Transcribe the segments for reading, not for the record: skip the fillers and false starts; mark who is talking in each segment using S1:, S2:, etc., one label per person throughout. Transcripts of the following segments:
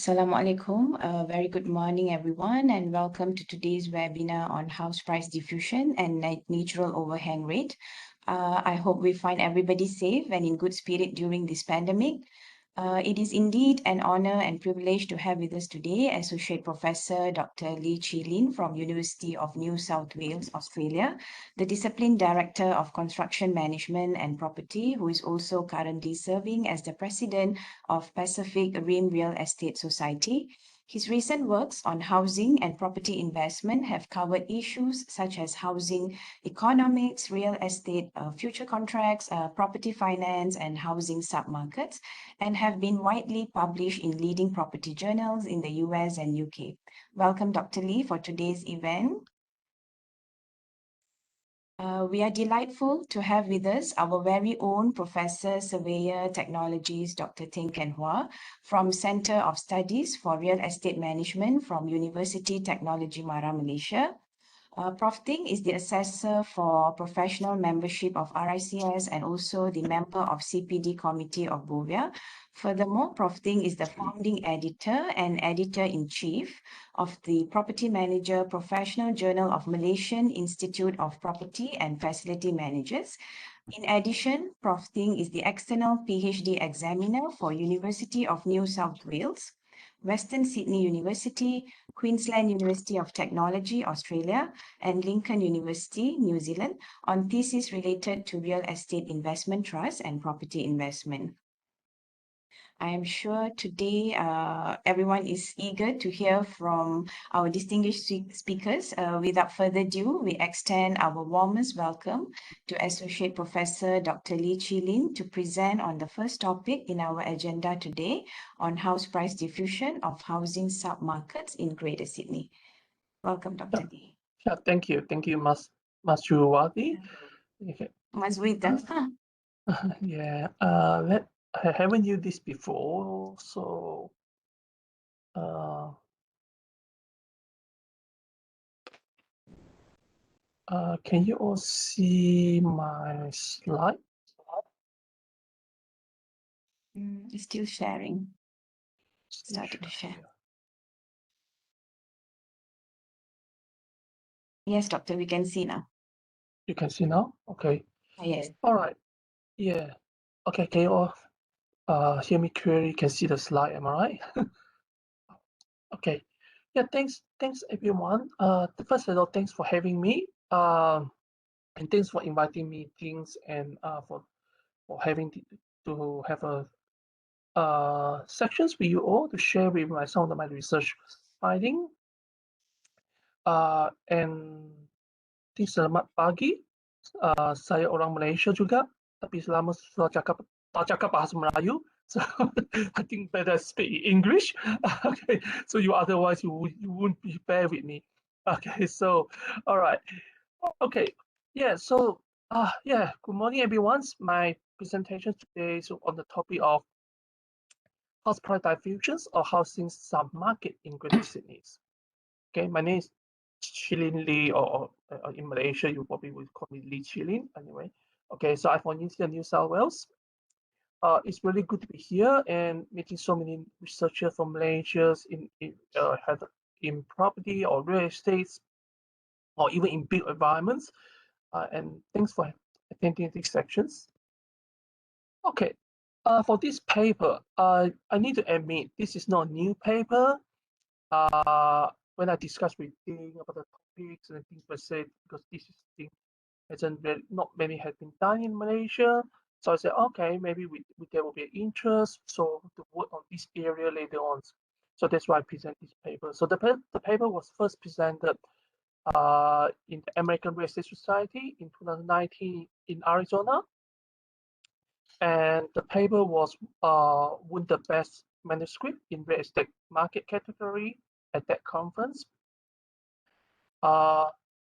S1: Assalamualaikum. Very good morning, everyone, and welcome to today's webinar on house price diffusion and natural overhang rate. I hope we find everybody safe and in good spirit during this pandemic. It is indeed an honor and privilege to have with us today Associate Professor Dr. Chyi from University of New South Wales, Australia, the Discipline Director of Construction Management and Property, who is also currently serving as the President of Pacific Rim Real Estate Society. His recent works on housing and property investment have covered issues such as housing economics, real estate future contracts, property finance, and housing submarkets, and have been widely published in leading property journals in the US and UK. Welcome, Dr. Lee, for today's event. We are delightful to have with us our very own Professor Surveyor Technologies, Dr. Ting from Center of Studies for Real Estate Management from Universiti Teknologi Malaysia. Prof. Ting is the assessor for professional membership of RICS and also the member of CPD Committee of BOVIA. Furthermore, Prof. Ting is the founding editor and editor-in-chief of the Property Manager Professional Journal of Malaysian Institute of Property and Facility Managers. In addition, Prof. Ting is the external PhD examiner for University of New South Wales, Western Sydney University, Queensland University of Technology, Australia, and Lincoln University, New Zealand, on theses related to real estate investment trust and property investment. I am sure today everyone is eager to hear from our distinguished speakers. Without further ado, we extend our warmest welcome to Associate Professor Dr. Chyi to present on the first topic in our agenda today on house price diffusion of housing submarkets in Greater Sydney. Welcome, Dr. Lee.
S2: Yeah, thank you. Thank you, Maszuwita. Okay.
S1: Maszuwita.
S2: Yeah, I haven't used this before, so can you all see my slide?
S1: Still sharing. Started to share. Yes, doctor, we can see now.
S2: You can see now? Okay.
S1: Yes.
S2: All right. Yeah. Okay, can you all hear me clearly? You can see the slide, am I right? Okay. Yeah, thanks everyone. First of all, thanks for having me. And thanks for inviting me, Things, and for having to have a sections with you all to share with some of my research finding. And selamat pagi. Saya orang Malaysia juga, tapi selama tak cakap bahasa Melayu, so I think better speak English. Okay, so otherwise you wouldn't be fair with me. Okay, so all right. Okay, yeah. So yeah. Good morning, everyone. My presentation today is on the topic of house price diffusions or housing submarket in Greater Sydney. Okay, my name is Chyi, or in Malaysia, you probably would call me Chyi anyway. Okay, so I'm from Universiti of New South Wales. It's really good to be here and meeting so many researchers from Malaysia in property or real estate, or even in built environments. And thanks for attending these sections. Okay, for this paper, I need to admit this is not a new paper. When I discussed with Ting about the topics and things per se, because this is thing not many have been done in Malaysia. So I said, okay, maybe there will be an interest, so to work on this area later on. So that's why I present this paper. So the paper was first presented in the American Real Estate Society in 2019 in Arizona. And the paper was won the best manuscript in real estate market category at that conference.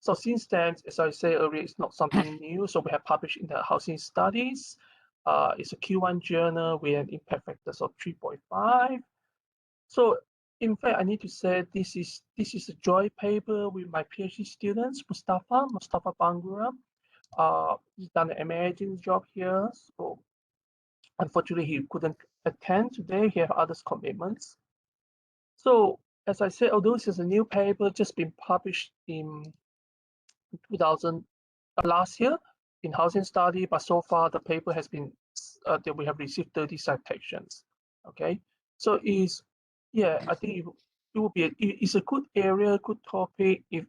S2: So since then, as I said earlier, it's not something new. So we have published in the Housing Studies. It's a Q1 journal with an impact factors of 3.5. So in fact, I need to say this is a joint paper with my PhD students, Mustafa Bangura. He's done an amazing job here. So unfortunately, he couldn't attend today. He had other commitments. So as I said, although this is a new paper just been published in 2000 last year in housing study, but so far the paper has been that we have received 30 citations. Okay, so I think it will be it's a good area, good topic. If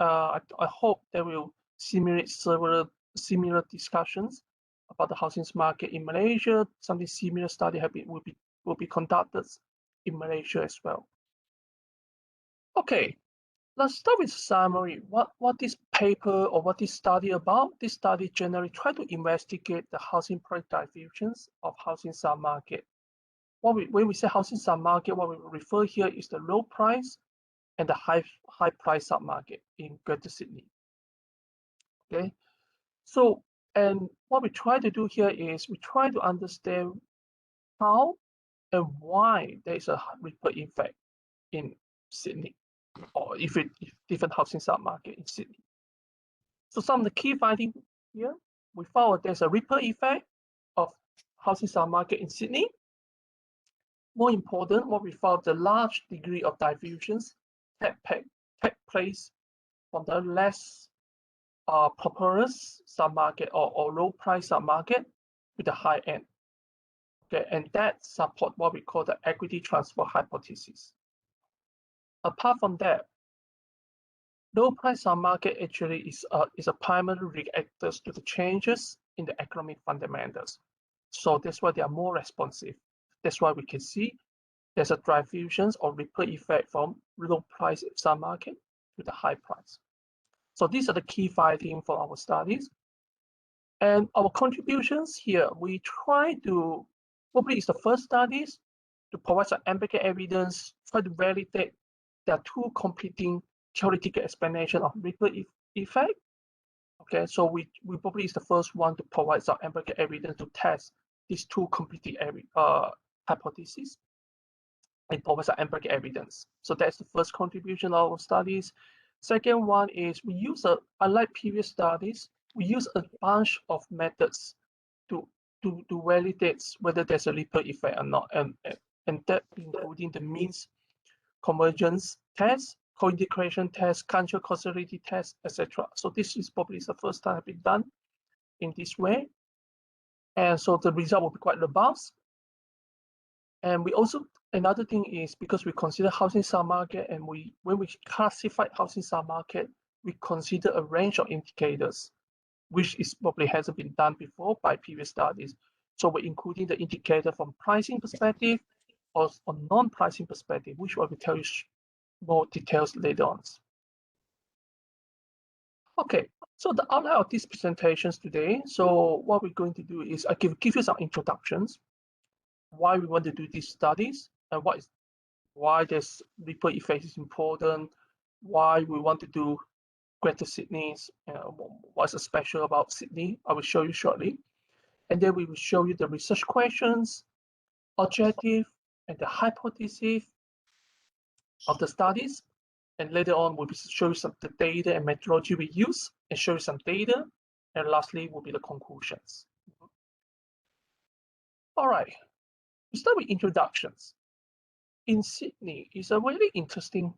S2: I hope there will simulate several similar discussions about the housing market in Malaysia. Something similar study will be conducted in Malaysia as well. Okay, let's start with summary. What this paper or what this study about? This study generally try to investigate the housing price diffusions of housing submarket. When we say housing submarket, what we refer here is the low price and the high price submarket in Greater Sydney. Okay, so and what we try to do here is we try to understand how and why there is a ripple effect in Sydney, or if different housing submarket in Sydney. So some of the key findings here, we found there's a ripple effect of housing submarket in Sydney. More important, what we found the large degree of diffusions take place from the less prosperous submarket or low price submarket with the high end. Okay, and that support what we call the equity transfer hypothesis. Apart from that, low price submarket actually is a primary reactor to the changes in the economic fundamentals. So that's why they are more responsive. That's why we can see there's a diffusions or ripple effect from low price submarket to the high price. So these are the key findings for our studies. And our contributions here, we try to, probably it's the first studies to provide some empirical evidence, try to validate there are two competing theoretical explanation of ripple effect. Okay, so we probably is the first one to provide some empirical evidence to test these two competing hypotheses and provide some empirical evidence. So that's the first contribution of our studies. Second one is we use unlike previous studies, we use a bunch of methods to validate whether there's a ripple effect or not, and that including the means convergence test, co-integration test, country causality test, etc. So this is probably the first time been done in this way. And so the result will be quite robust. And we also, another thing is because we consider housing submarket, and when we classify housing submarket, we consider a range of indicators, which is probably hasn't been done before by previous studies. So we're including the indicator from pricing perspective or non-pricing perspective, which I will tell you more details later on. Okay, so the outline of these presentations today. So what we're going to do is I give you some introductions, why we want to do these studies, and why this ripple effect is important, why we want to do Greater Sydney, what's special about Sydney. I will show you shortly. And then we will show you the research questions, objective, and the hypothesis of the studies. And later on, we'll show you some of the data and methodology we use, and show you some data. And lastly, will be the conclusions. All right, we start with introductions. In Sydney, it's a really interesting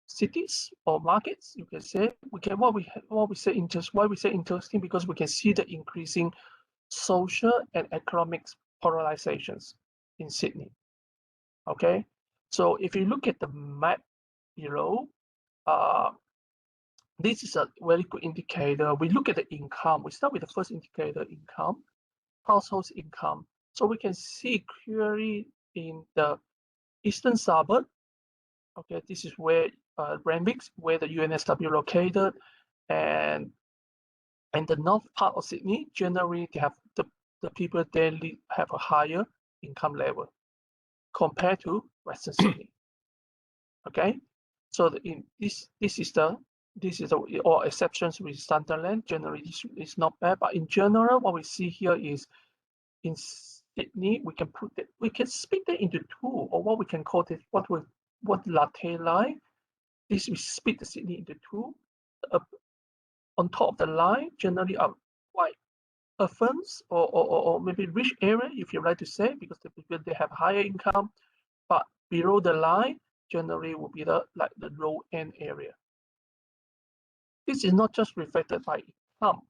S2: cities or markets, you can say. Why we say interesting, because we can see the increasing social and economic polarizations in Sydney. Okay, so if you look at the map below, this is a very good indicator. We look at the income. We start with the first indicator, income, household income. So we can see clearly in the eastern suburb. Okay, this is where Randwick, where the UNSW located, and the north part of Sydney, generally they have the people there have a higher income level compared to Western Sydney. Okay, so this is all exceptions with Sunderland. Generally, this is not bad, but in general, what we see here is in Sydney we can split it into two, or what we can call it what latte line. This we split the Sydney into two. On top of the line, generally are quite affluent or maybe rich area, if you like to say, because the people they have higher income. But below the line, generally will be the low end area. This is not just reflected by income.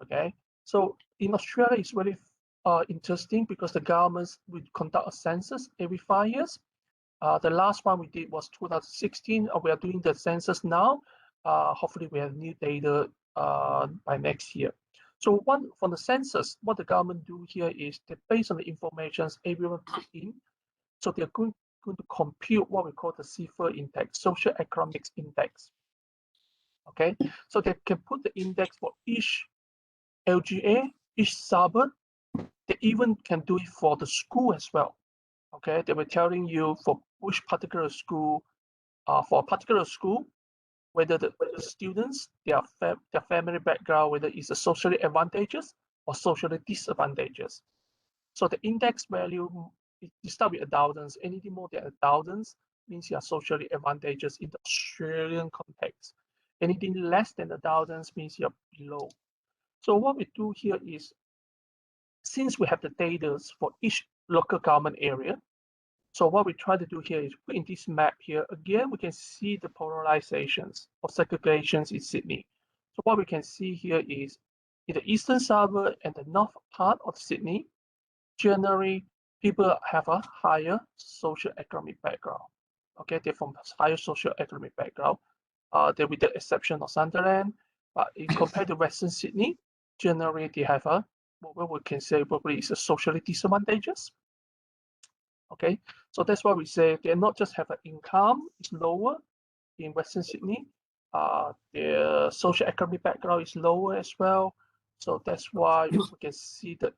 S2: Okay, so in Australia, it's very interesting because the governments will conduct a census every 5 years. The last one we did was 2016. We are doing the census now. Hopefully, we have new data by next year. So from the census, what the government do here is they based on the information everyone put in. So they're going to compute what we call the CFR index, social economics index. Okay, so they can put the index for each LGA, each suburb. They even can do it for the school as well. Okay, they were telling you for which particular school, for a particular school, whether the students, their family background, whether it's a socially advantageous or socially disadvantageous. So the index value, you start with 1,000. Anything more than 1,000 means you are socially advantageous in the Australian context. Anything less than 1,000 means you're below. So what we do here is, since we have the data for each local government area, so what we try to do here is put in this map here, again, we can see the polarizations or segregations in Sydney. So what we can see here is in the eastern suburb and the north part of Sydney, generally people have a higher socio-economic background. Okay, they're from higher socio-economic background. They're with the exception of Sunderland, but compared to Western Sydney, generally they have a what we can say probably is a socially disadvantageous. Okay, so that's why we say they not just have an income is lower in Western Sydney, their social economic background is lower as well. So that's why we can see the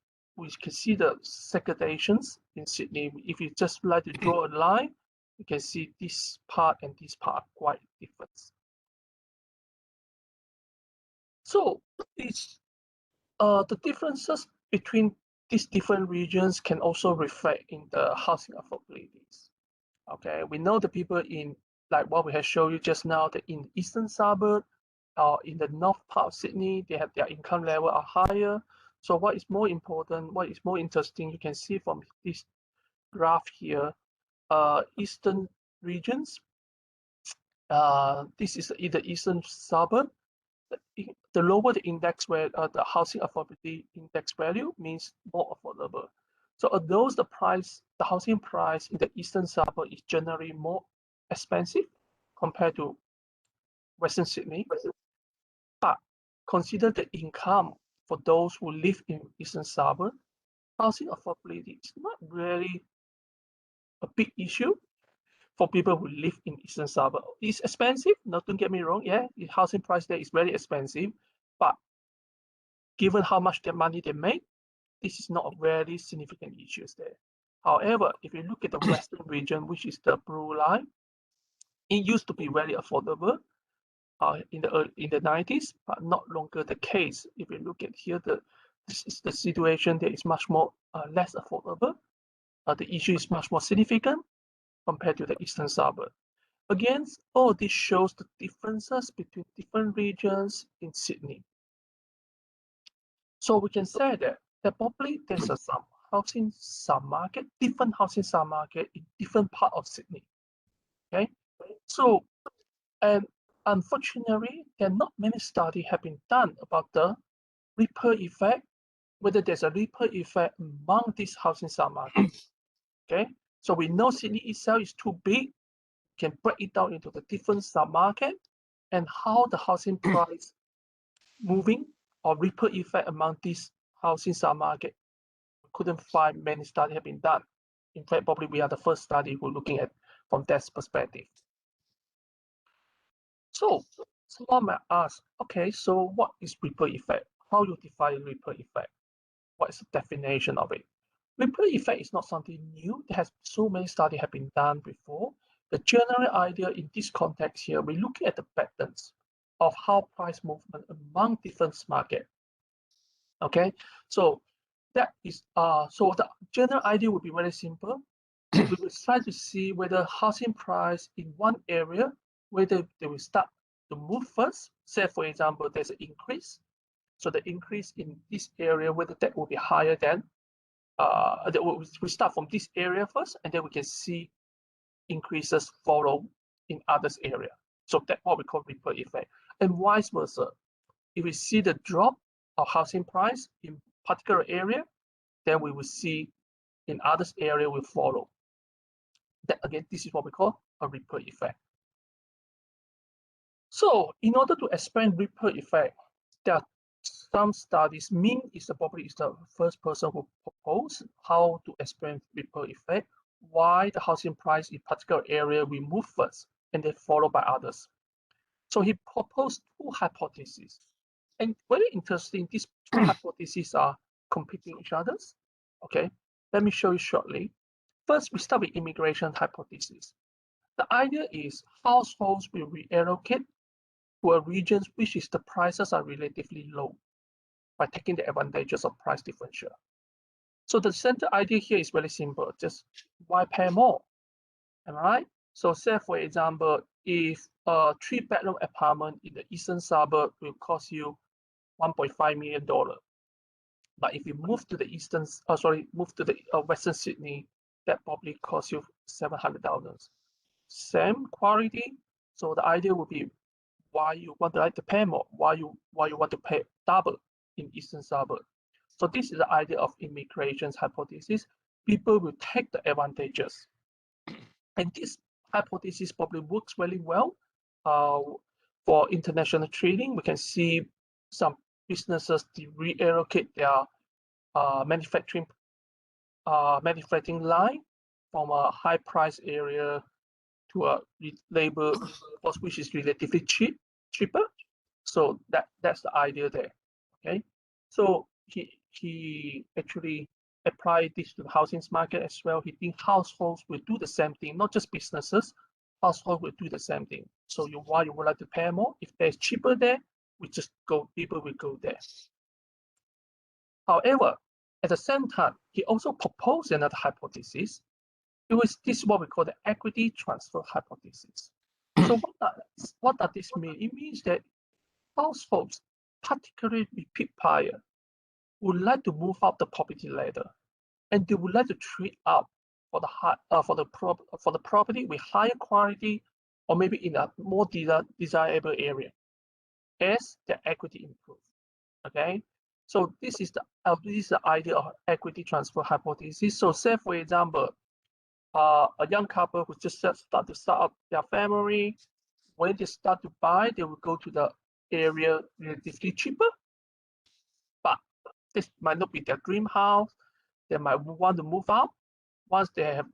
S2: segregations in Sydney. If you just like to draw a line, you can see this part and this part are quite different. So it's the differences between these different regions can also reflect in the housing affordabilities. Okay, we know the people in, like what we have shown you just now, that in the eastern suburb or in the north part of Sydney, they have their income level are higher. So what is more important, what is more interesting, you can see from this graph here, eastern regions, this is either eastern suburb, the lower the index where the housing affordability index value means more affordable. So although the housing price in the eastern suburb is generally more expensive compared to Western Sydney, but consider the income for those who live in eastern suburb, housing affordability is not really a big issue for people who live in eastern suburb. It's expensive, don't get me wrong, yeah, the housing price there is very expensive, but given how much money they make, this is not a very significant issue there. However, if you look at the western region, which is the blue line, it used to be very affordable in the 90s, but not longer the case. If you look at here, this is the situation that is much more less affordable. The issue is much more significant compared to the eastern suburb. Again, all this shows the differences between different regions in Sydney. So we can say that probably there's some housing submarket, different housing submarket in different part of Sydney. Okay, so and unfortunately, there are not many studies have been done about the ripple effect, whether there's a ripple effect among these housing submarkets. Okay, so we know Sydney itself is too big, can break it down into the different submarket and how the housing price moving or ripple effect among these housing submarket. Couldn't find many studies have been done. In fact, probably we are the first study who are looking at from that perspective. So someone might ask, okay, so what is ripple effect? How you define ripple effect? What is the definition of it? Ripple effect is not something new. There has so many studies have been done before. The general idea in this context here, we're looking at the patterns of how price movement among different markets. Okay, so that is so the general idea would be very simple. We will try to see whether housing price in one area, whether they will start to move first. Say, for example, there's an increase. So the increase in this area, whether that will be higher than, we start from this area first, and then we can see increases follow in others area. So that's what we call ripple effect. And vice versa. If we see the drop of housing price in particular area, then we will see in others area will follow. That again, this is what we call a ripple effect. So in order to explain ripple effect, there are some studies. Min is probably the first person who proposed how to explain ripple effect, why the housing price in particular area will move first and then followed by others. So he proposed two hypotheses. And very interesting, these two hypotheses are competing each other. Okay, let me show you shortly. First, we start with immigration hypothesis. The idea is households will reallocate to a region which is the prices are relatively low by taking the advantages of price differential. So the center idea here is very simple, just why pay more? Am I right? So say for example, if a 3-bedroom apartment in the eastern suburb will cost you $1.5 million, but if you move to the move to the Western Sydney, that probably costs you $700,000. Same quality. So the idea would be why you want to like to pay more, why you want to pay double in eastern suburb. So this is the idea of immigration hypothesis. People will take the advantages, and this hypothesis probably works really well for international trading. We can see some businesses reallocate their manufacturing line from a high price area to a labor force which is relatively cheaper. So that's the idea there. Okay, so he actually applied this to the housing market as well. He thinks households will do the same thing, not just businesses. Households will do the same thing. So why you would like to pay more? If there's cheaper there, people will go there. However, at the same time, he also proposed another hypothesis. This is what we call the equity transfer hypothesis. So what does this mean? It means that households, particularly repeat buyer, would like to move up the property ladder, and they would like to trade up for the property with higher quality, or maybe in a more desirable area, as their equity improves. Okay, so this is the idea of equity transfer hypothesis. So say for example, a young couple who just start up their family, when they start to buy, they will go to the area relatively cheaper, but this might not be their dream house. They might want to move out once they have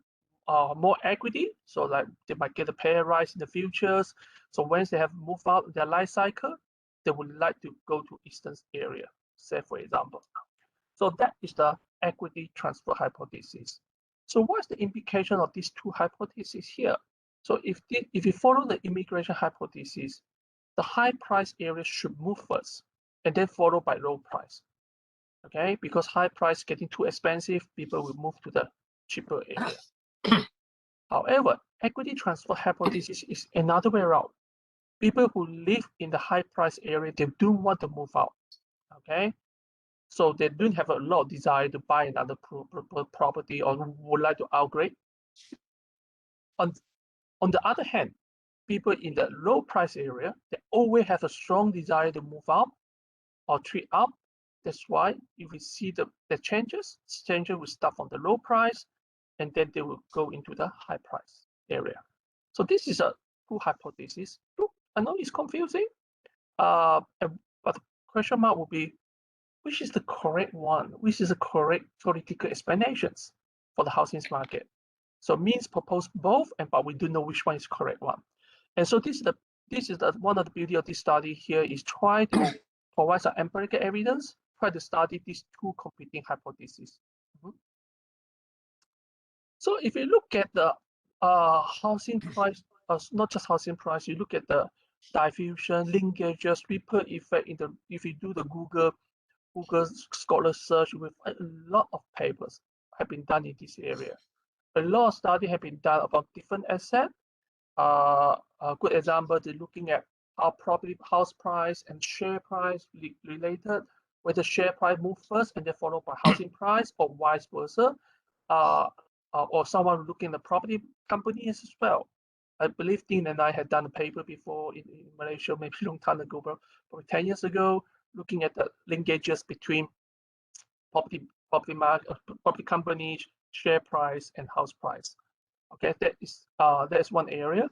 S2: more equity. So like they might get a pay rise in the futures. So once they have moved out their life cycle, they would like to go to eastern area, say for example. So that is the equity transfer hypothesis. So what's the implication of these two hypotheses here? So if you follow the immigration hypothesis, the high price area should move first and then followed by low price. Okay, because high price getting too expensive, people will move to the cheaper area. However, equity transfer hypothesis is another way around. People who live in the high price area, they do want to move out. Okay, so they don't have a lot of desire to buy another property or would like to upgrade. On the other hand, people in the low price area, they always have a strong desire to move out or trade up. That's why if we see the changes will start from the low price and then they will go into the high price area. So this is a two hypothesis. I know it's confusing, but the question mark will be, which is the correct one? Which is the correct theoretical explanations for the housing market? So means propose both, but we don't know which one is correct one. And so this is one of the beauty of this study here is try to provide some empirical evidence, try to study these two competing hypotheses. So if you look at the housing price, not just housing price, you look at the diffusion, linkages, ripple effect if you do the Google scholar search, with a lot of papers have been done in this area. A lot of study have been done about different assets. A good example, they're looking at how property house price and share price related, whether share price move first and then followed by housing price or vice versa. or someone looking at the property companies as well. I believe Ting and I had done a paper before in Malaysia, maybe a long time ago, probably 10 years ago, looking at the linkages between property market, property companies, share price, and house price. Okay, that is one area.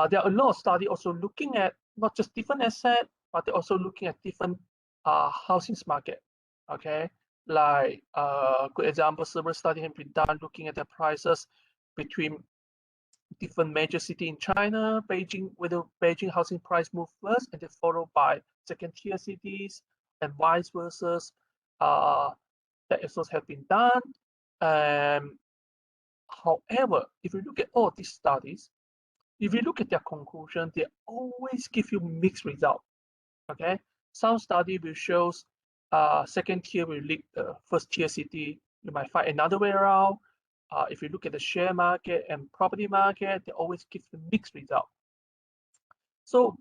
S2: There are a lot of studies also looking at not just different assets, but they're also looking at different housing market. Okay, like good example, several studies have been done looking at the prices between different major city in China, Beijing, whether Beijing housing price move first and then followed by second tier cities and vice versa. That also have been done. However, if you look at all these studies, if you look at their conclusion, they always give you mixed result. Okay, some study will show second tier will lead the first tier city. You might find another way around. If you look at the share market and property market, they always give the mixed result. So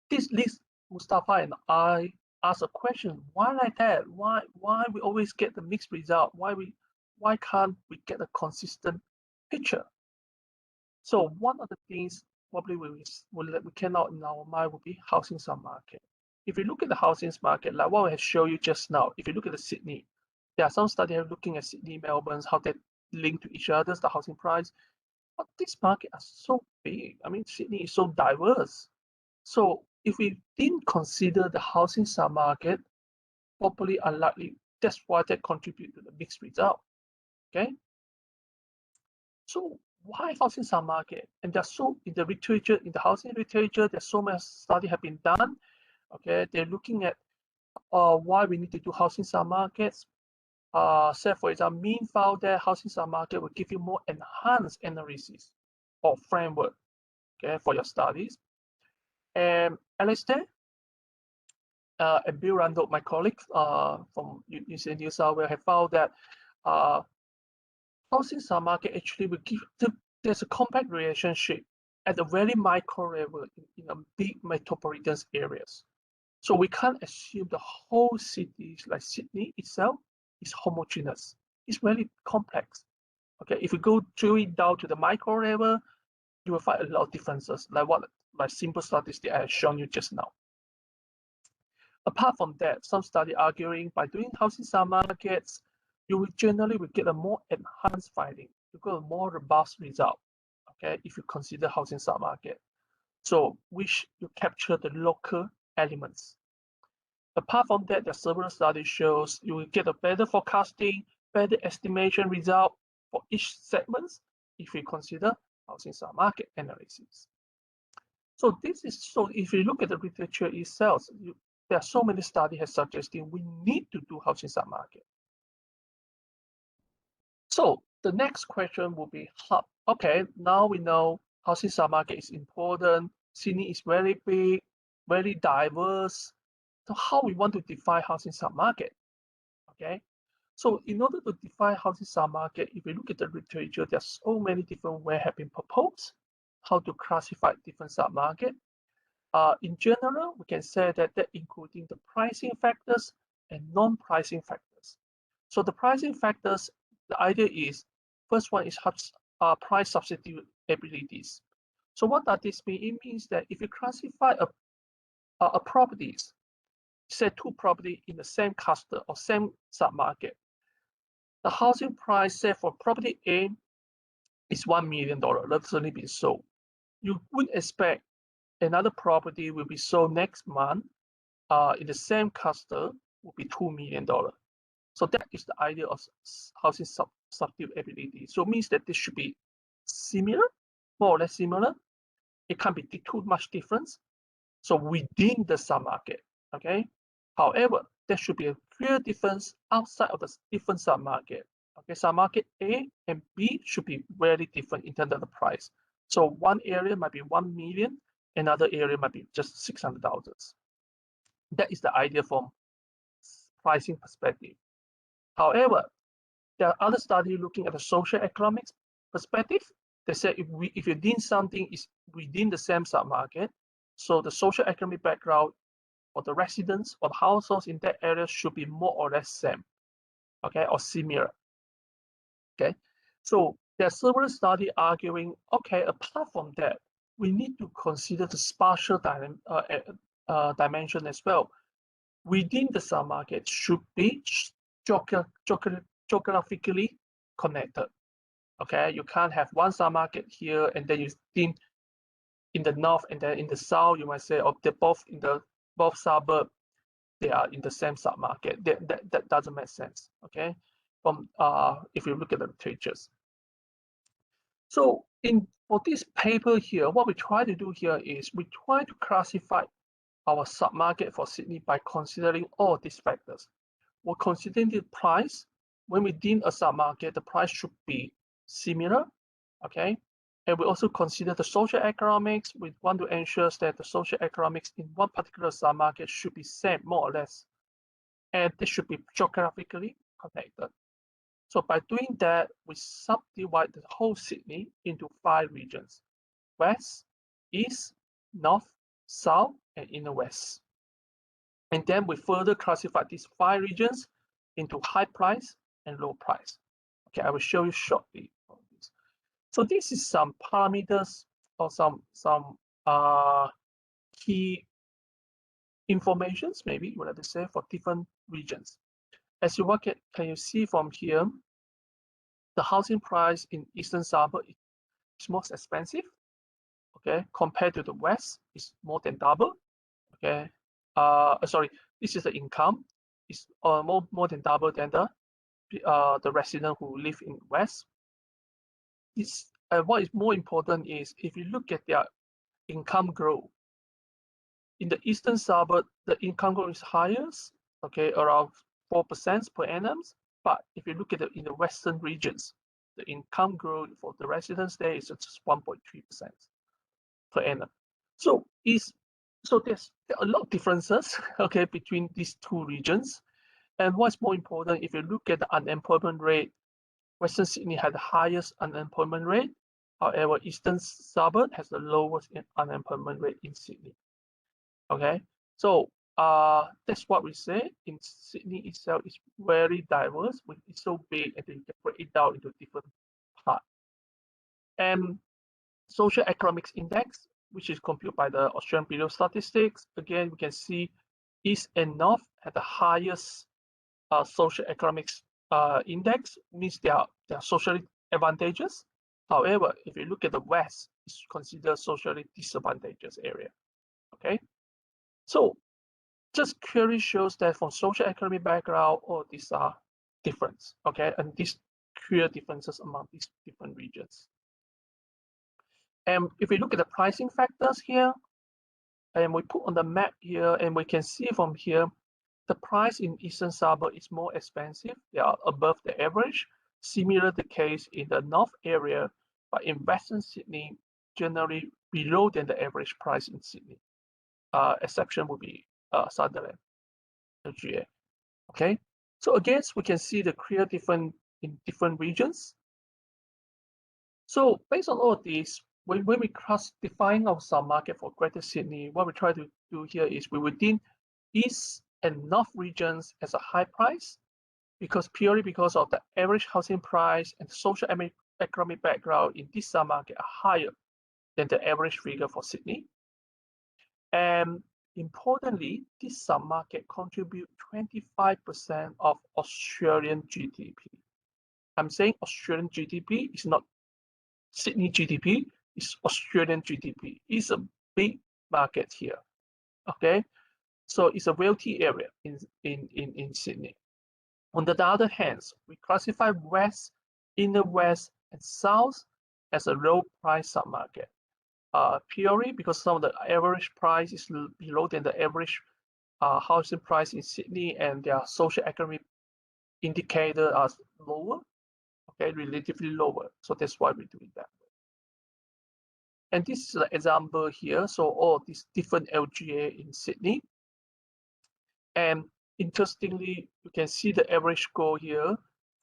S2: this leads Mustafa and I ask a question: why like that? Why we always get the mixed result? Why can't we get a consistent picture? So one of the things probably we cannot in our mind would be housing submarket. If you look at the housing market, like what I have shown you just now, if you look at the Sydney, there are some studies looking at Sydney, Melbourne, how they link to each other, the housing price. But this market are so big. I mean, Sydney is so diverse. So if we didn't consider the housing submarket, probably unlikely. That's why they contribute to the mixed result. Okay. So why housing submarket? And there's so in the literature, in the housing literature, there's so much study have been done. Okay, they're looking at why we need to do housing submarkets. Say for example, Mean found that housing submarket will give you more enhanced analysis or framework, okay, for your studies. And Alistair and Bill Randall, my colleagues from UC New South Wales, have found that housing submarket actually will give there's a compact relationship at a very micro level in a big metropolitan areas. So we can't assume the whole cities like Sydney itself is homogeneous. It's very complex. Okay, if you go drilling down to the micro level, you will find a lot of differences, like simple studies that I have shown you just now. Apart from that, some study arguing by doing housing submarkets, you will generally get a more enhanced finding. You get a more robust result. Okay, if you consider housing submarket, so which you capture the local elements. Apart from that, the several studies shows you will get a better forecasting, better estimation result for each segment if you consider housing submarket analysis. So if you look at the literature itself, there are so many studies suggesting we need to do housing submarket. So the next question will be, okay, now we know housing submarket is important. Sydney is very big, very diverse. So how we want to define housing submarket? Okay, so in order to define housing submarket, if we look at the literature, there's so many different ways have been proposed how to classify different submarket. In general, we can say that including the pricing factors and non-pricing factors. So the pricing factors, the idea is, first one is price substitutabilities. So what does this mean? It means that if you classify a properties, say two property in the same cluster or same submarket, the housing price, say for property A, is $1 million. That's only been sold. You wouldn't expect another property will be sold next month in the same cluster will be $2 million. So that is the idea of housing substitutability. So it means that this should be similar, more or less similar. It can't be too much difference. So within the submarket, okay? However, there should be a clear difference outside of the different submarket. Okay, submarket A and B should be very different in terms of the price. So one area might be 1 million, another area might be just 600,000. That is the idea from pricing perspective. However, there are other studies looking at the social economics perspective. They say if you think something is within the same submarket, so the social economic background or the residents or the households in that area should be more or less same, okay, or similar. Okay, So there are several studies arguing, okay, apart from that, we need to consider the spatial dimension as well. Within the submarket should be geographically connected. Okay, you can't have one submarket here and then you think in the north and then in the south, you might say, oh, they're both in the both suburb, they are in the same submarket. That doesn't make sense. Okay, from if you look at the literatures. So for this paper here, what we try to do here is we try to classify our submarket for Sydney by considering all these factors. We're considering the price. When within a submarket, the price should be similar, okay? And we also consider the social economics. We want to ensure that the social economics in one particular submarket should be same, more or less. And they should be geographically connected. So by doing that, we subdivide the whole Sydney into 5 regions: West, East, North, South, and Inner West. And then we further classify these 5 regions into high price and low price. Okay, I will show you shortly. So this is some parameters or some key informations, maybe you would have to say, for different regions. As you work at, can you see from here, the housing price in Eastern Suburb is most expensive. Okay, compared to the West, it's more than double. Okay, sorry, this is the income. It's more than double than the resident who live in West. What is more important is if you look at their income growth. In the Eastern Suburb, the income growth is highest, okay, around 4% per annum. But if you look at in the Western regions, the income growth for the residents there is just 1.3% per annum. So there's a lot of differences, okay, between these two regions. And what's more important, if you look at the unemployment rate, Western Sydney had the highest unemployment rate. However, Eastern Suburb has the lowest unemployment rate in Sydney. Okay, so that's what we say. In Sydney itself is very diverse. It's so big, and then you can break it down into different parts. And social economics index, which is computed by the Australian Bureau of Statistics. Again, we can see East and North have the highest social economics index, means they are socially advantageous. However, if you look at the West, it's considered socially disadvantageous area. Okay, so just clearly shows that from social economic background, all these are different. Okay, and these clear differences among these different regions. And if we look at the pricing factors here, and we put on the map here, and we can see from here, the price in Eastern Suburb is more expensive. They are above the average. Similar the case in the North area, but in Western Sydney, generally below than the average price in Sydney. Exception would be Sutherland, LGA. Okay, so again, we can see the clear difference in different regions. So based on all of this, when we define our submarket for Greater Sydney, what we try to do here is we within East and North regions as a high price, purely because of the average housing price and social economic background in this submarket are higher than the average figure for Sydney. And importantly, this submarket contributes 25% of Australian GDP. I'm saying Australian GDP is not Sydney GDP, it's Australian GDP. It's a big market here. Okay, so it's a wealthy area in Sydney. On the other hand, we classify West, Inner West, and South as a low price submarket. Purely because some of the average price is below than the average housing price in Sydney, and their social economic indicator are lower, okay, relatively lower. So that's why we're doing that. And this is an example here. So all these different LGA in Sydney. And interestingly, you can see the average score here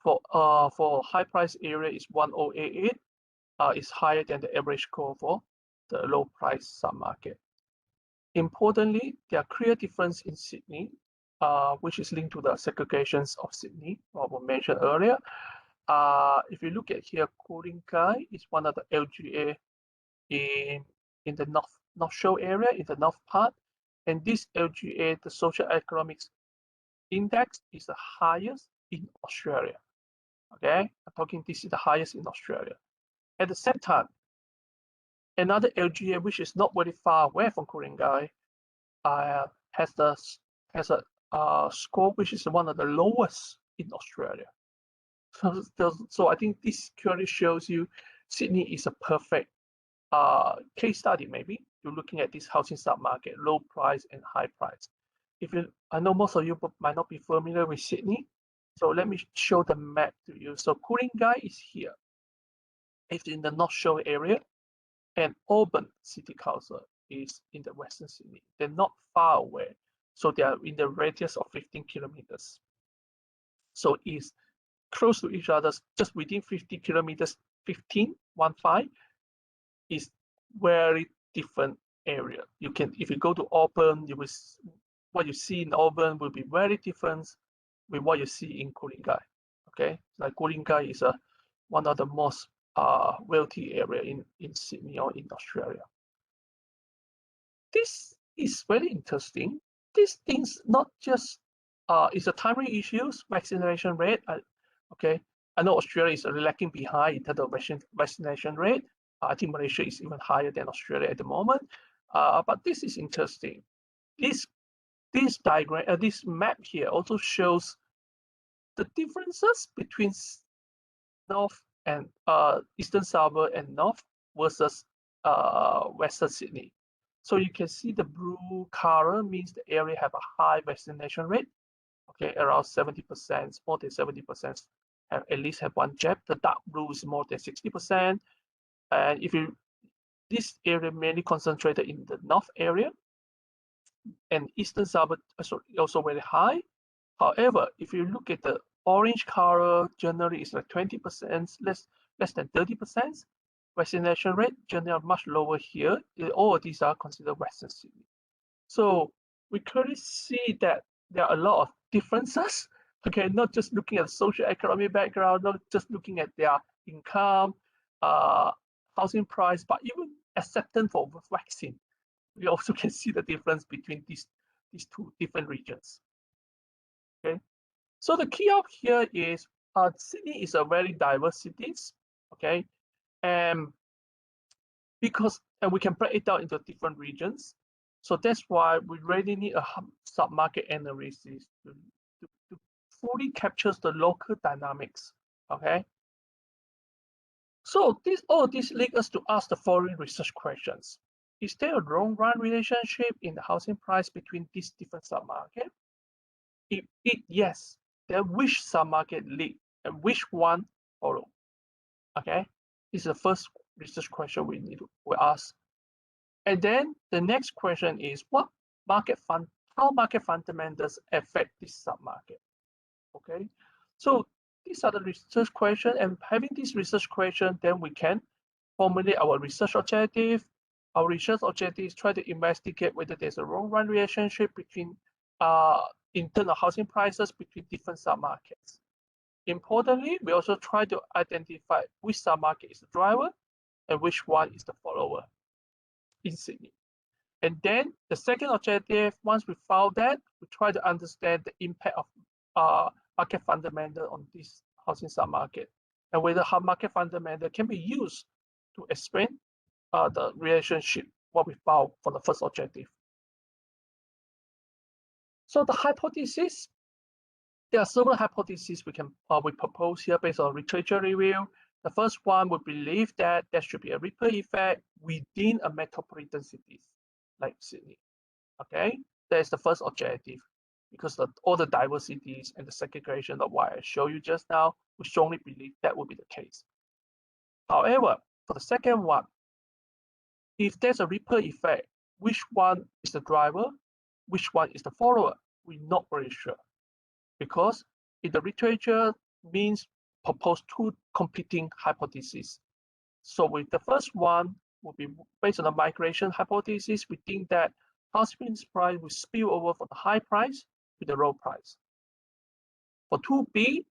S2: for high price area is 1088. Is higher than the average score for the low price submarket. Importantly, there are clear difference in Sydney, which is linked to the segregations of Sydney, what we mentioned earlier. if you look at here, Koringai is one of the LGA in the North Shore area, in the north part. And this LGA, the social economics index, is the highest in Australia. Okay, I'm talking this is the highest in Australia. At the same time, another LGA which is not very far away from Koringai has a score which is one of the lowest in Australia. So I think this clearly shows you Sydney is a perfect case study, maybe you're looking at this housing submarket, low price and high price. I know most of you might not be familiar with Sydney, so let me show the map to you. So Ku-ring-gai is here. It's in the North Shore area, and Auburn City Council is in the Western Sydney. They're not far away, so they are in the radius of 15 kilometers. So it's close to each other, just within 50 kilometers, 15 is very different area. You can, if you go to Auburn, what you see in Auburn will be very different with what you see in Ku-ring-gai. Okay, like Ku-ring-gai is one of the most wealthy area in Sydney or in Australia. This is very interesting. These things not just it's a timely issues, vaccination rate. Okay, I know Australia is lagging behind in terms of vaccination rate. I think Malaysia is even higher than Australia at the moment. But this is interesting. This diagram, this map here also shows the differences between North and Eastern Suburb and North versus Western Sydney. So you can see the blue color means the area have a high vaccination rate. Okay, around 70%, more than 70% at least have one jab. The dark blue is more than 60%. And this area mainly concentrated in the north area, and Eastern Suburb also very high. However, if you look at the orange color, generally it's like 20%, less than 30%. Vaccination rate generally much lower here. All of these are considered Western Sydney. So we clearly see that there are a lot of differences. Okay, not just looking at social economic background, not just looking at their income, housing price, but even acceptance for vaccine. We also can see the difference between these two different regions. Okay, so the key out here is Sydney is a very diverse city. Okay, and we can break it down into different regions. So that's why we really need a submarket analysis to fully captures the local dynamics. Okay. So all this leads us to ask the following research questions. Is there a long-run relationship in the housing price between these different submarkets? If yes, then which submarket lead and which one follow? Okay, this is the first research question we ask. And then the next question is how market fundamentals affect this submarket? Okay, so these are the research questions, and having this research question, then we can formulate our research objective. Our research objective is try to investigate whether there's a long-run relationship between internal housing prices between different submarkets. Importantly, we also try to identify which submarket is the driver and which one is the follower in Sydney. And then the second objective, once we found that, we try to understand the impact of market fundamental on this housing submarket, and whether how market fundamental can be used to explain the relationship, what we found for the first objective. So the hypothesis, there are several hypotheses we propose here based on literature review. The first one, we believe that there should be a ripple effect within a metropolitan cities like Sydney. Okay, that's the first objective, because all the diversities and the segregation of what I showed you just now, we strongly believe that will be the case. However, for the second one, if there's a ripple effect, which one is the driver, which one is the follower, we're not very sure, because in the literature means propose two competing hypotheses. So with the first one will be based on the migration hypothesis. We think that housing price will spill over from the high price to the low price. For 2B,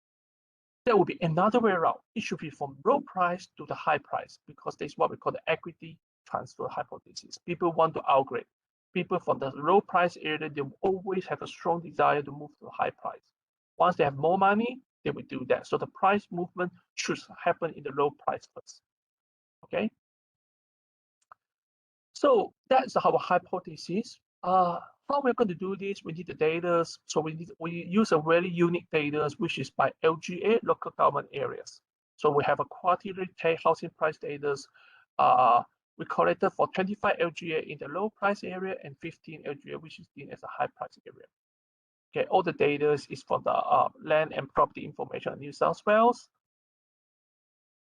S2: There will be another way around. It should be from low price to the high price, because this is what we call the equity transfer hypothesis. People want to upgrade. People from the low price area, they will always have a strong desire to move to the high price. Once they have more money, they will do that. So the price movement should happen in the low price first. Okay. So that's our hypothesis. How we're going to do this? We need the data. So we use a very unique data, which is by LGA, local government areas. So we have a quarterly housing price data. We collected for 25 LGA in the low price area and 15 LGA, which is seen as a high price area. Okay, all the data is from the land and property information in New South Wales.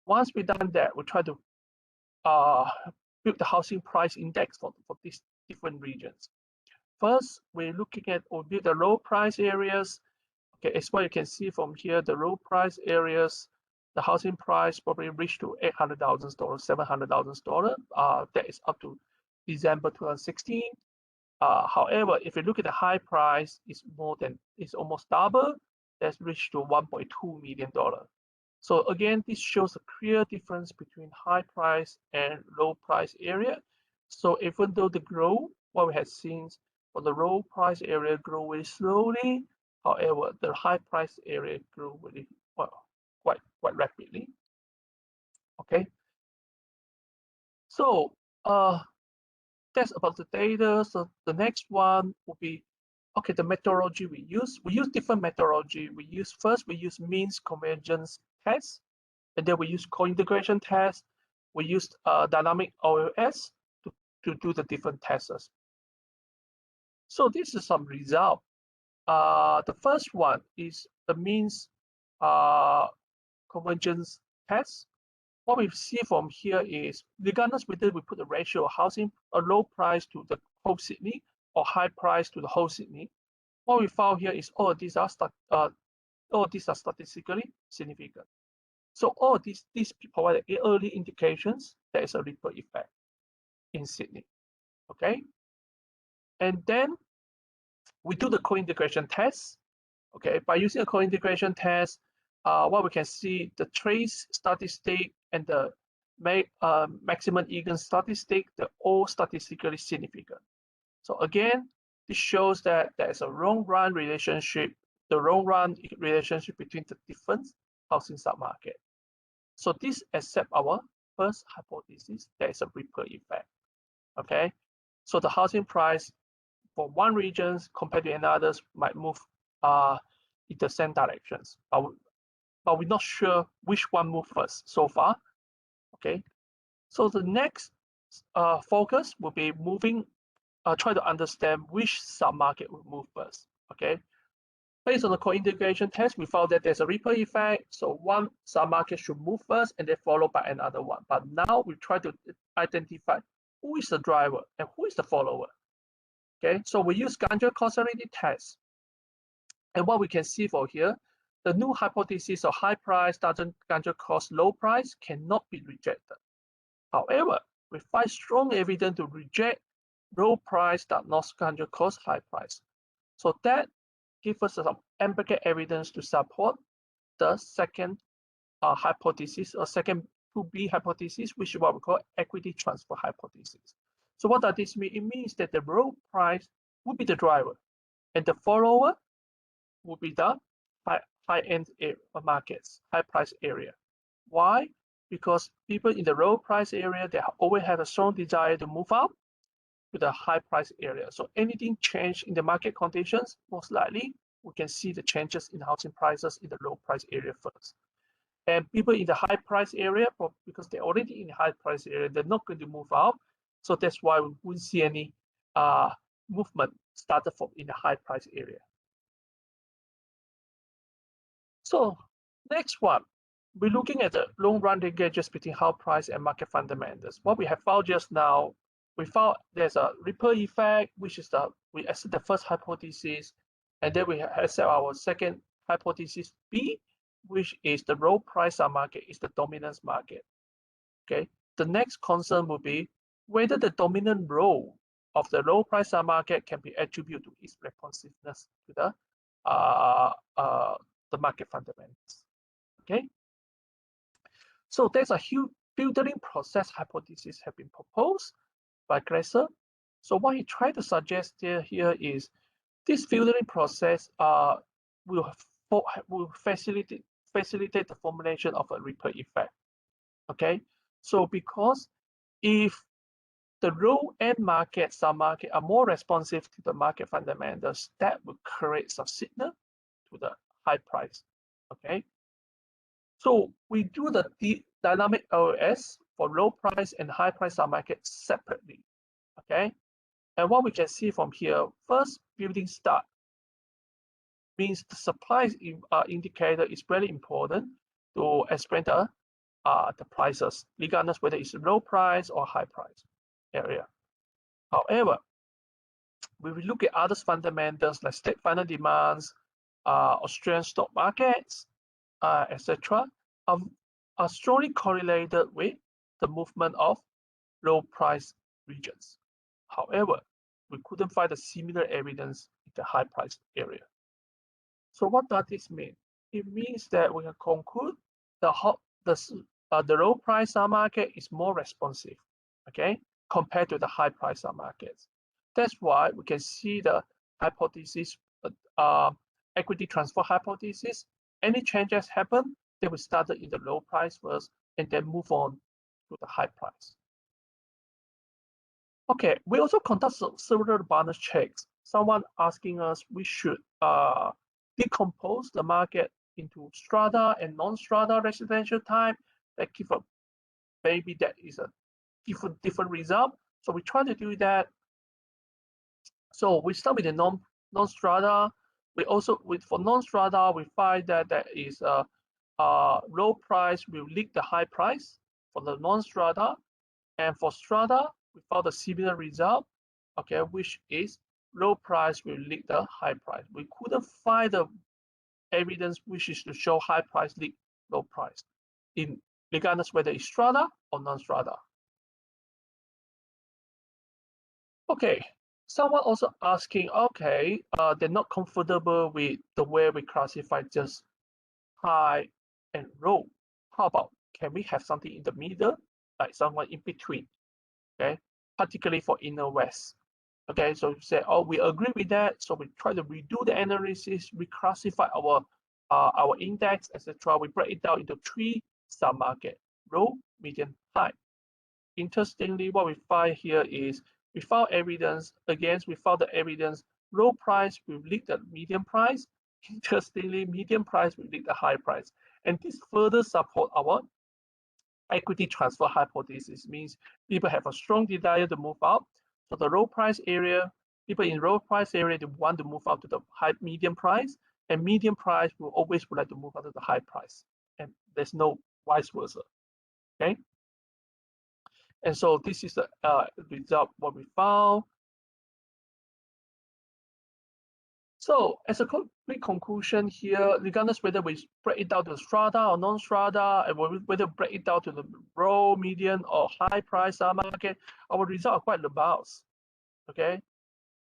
S2: Once we've done that, we try to build the housing price index for these different regions. First, we're looking at or build the low price areas. Okay, as what you can see from here, the low price areas, the housing price probably reached to $800,000, $700,000. That is up to December 2016. However, if you look at the high price, it's almost double. That's reached to $1.2 million. So again, this shows a clear difference between high price and low price area. So even though the growth, what we have seen for the low price area grow very slowly, however, the high price area grew really quite rapidly. Okay. So that's about the data. So the next one will be, okay, the methodology we use. We use different methodology. We use means convergence test, and then we use co-integration test. We used dynamic OLS to do the different tests. So this is some result. The first one is the means convergence test. What we see from here is, regardless whether we put the ratio of housing, a low price to the whole Sydney or high price to the whole Sydney, what we found here is all these are statistically significant. So all these provide early indications there is a ripple effect in Sydney. Okay, and then we do the co-integration test. Okay, by using a co-integration test, what we can see, the trace statistic and the maximum eigen statistic, they're all statistically significant. So again, this shows that there is a long-run relationship, between the different housing submarket. So this accepts our first hypothesis, there is a ripple effect. Okay, so the housing price for one region compared to another might move in the same directions, but we're not sure which one moved first so far. Okay, so the next focus will be try to understand which submarket will move first. Okay, based on the co-integration test, we found that there's a ripple effect. So one submarket should move first and then followed by another one. But now we try to identify who is the driver and who is the follower. Okay, so we use Ganjar causality test. And what we can see for here, the new hypothesis of high price doesn't Ganjar cause low price cannot be rejected. However, we find strong evidence to reject low price that not Ganjar cause high price. So that gives us some empirical evidence to support the second hypothesis, or second 2B hypothesis, which is what we call equity transfer hypothesis. So what does this mean? It means that the low price will be the driver, and the follower will be the high-end markets, high price area. Why? Because people in the low price area, they always have a strong desire to move out to the high price area. So anything change in the market conditions, most likely we can see the changes in housing prices in the low price area first. And people in the high price area, because they're already in the high price area, they're not going to move out. So that's why we won't see any movement started from in the high price area. So next one, we're looking at the long-run linkages between house price and market fundamentals. What we have found just now, we found there's a ripple effect, which is we accept the first hypothesis, and then we accept our second hypothesis B, which is the low price market is the dominance market. Okay, the next concern will be whether the dominant role of the low price market can be attributed to its responsiveness to the market fundamentals. Okay. So there's a huge filtering process hypothesis have been proposed by Gresser. So what he tried to suggest here is this filtering process will facilitate the formulation of a ripple effect. Okay, so because if the low end market, submarket are more responsive to the market fundamentals, that will create some signal to the high price. Okay, so we do the dynamic LOS for low price and high price submarket separately. Okay, and what we can see from here, first building start means the supply indicator is very important to explain the prices, regardless whether it's low price or high price area. However, when we look at other fundamentals like state final demands, Australian stock markets, etc., are strongly correlated with the movement of low price regions. However, we couldn't find a similar evidence in the high price area. So what does this mean? It means that we can conclude the low price market is more responsive, okay, compared to the high price markets. That's why we can see the hypothesis, equity transfer hypothesis. Any changes happen, they will start in the low price first and then move on to the high price. Okay, we also conduct several bonus checks. Someone asking us we should decompose the market into strata and non-strata residential type that give a maybe that is a different result. So we try to do that. So we start with the non-strata. We also for non-strata we find that there is a low price will lead the high price for the non-strata, and for strata we found a similar result. Okay, which is low price will lead the high price. We couldn't find the evidence which is to show high price lead low price in regardless whether it's strata or non-strata. Okay, someone also asking, okay, they're not comfortable with the way we classify just high and low. How about can we have something in the middle, like someone in between? Okay, particularly for inner west. Okay, so you say, oh, we agree with that. So we try to redo the analysis, reclassify our index, etc. We break it down into 3 submarket: low, medium, high. Interestingly, what we find here is we found evidence. Again, we found the evidence low price will lead the medium price. Interestingly, medium price will lead the high price, and this further support our equity transfer hypothesis. Means people have a strong desire to move out. So the low price area, people in low price area, they want to move out to the high medium price, and medium price will always would like to move out to the high price, and there's no vice versa. Okay, and so this is the result what we found. So as a quick conclusion here, regardless whether we break it down to strata or non-strata, and whether we break it down to the low, medium, or high price market, our results are quite robust. Okay.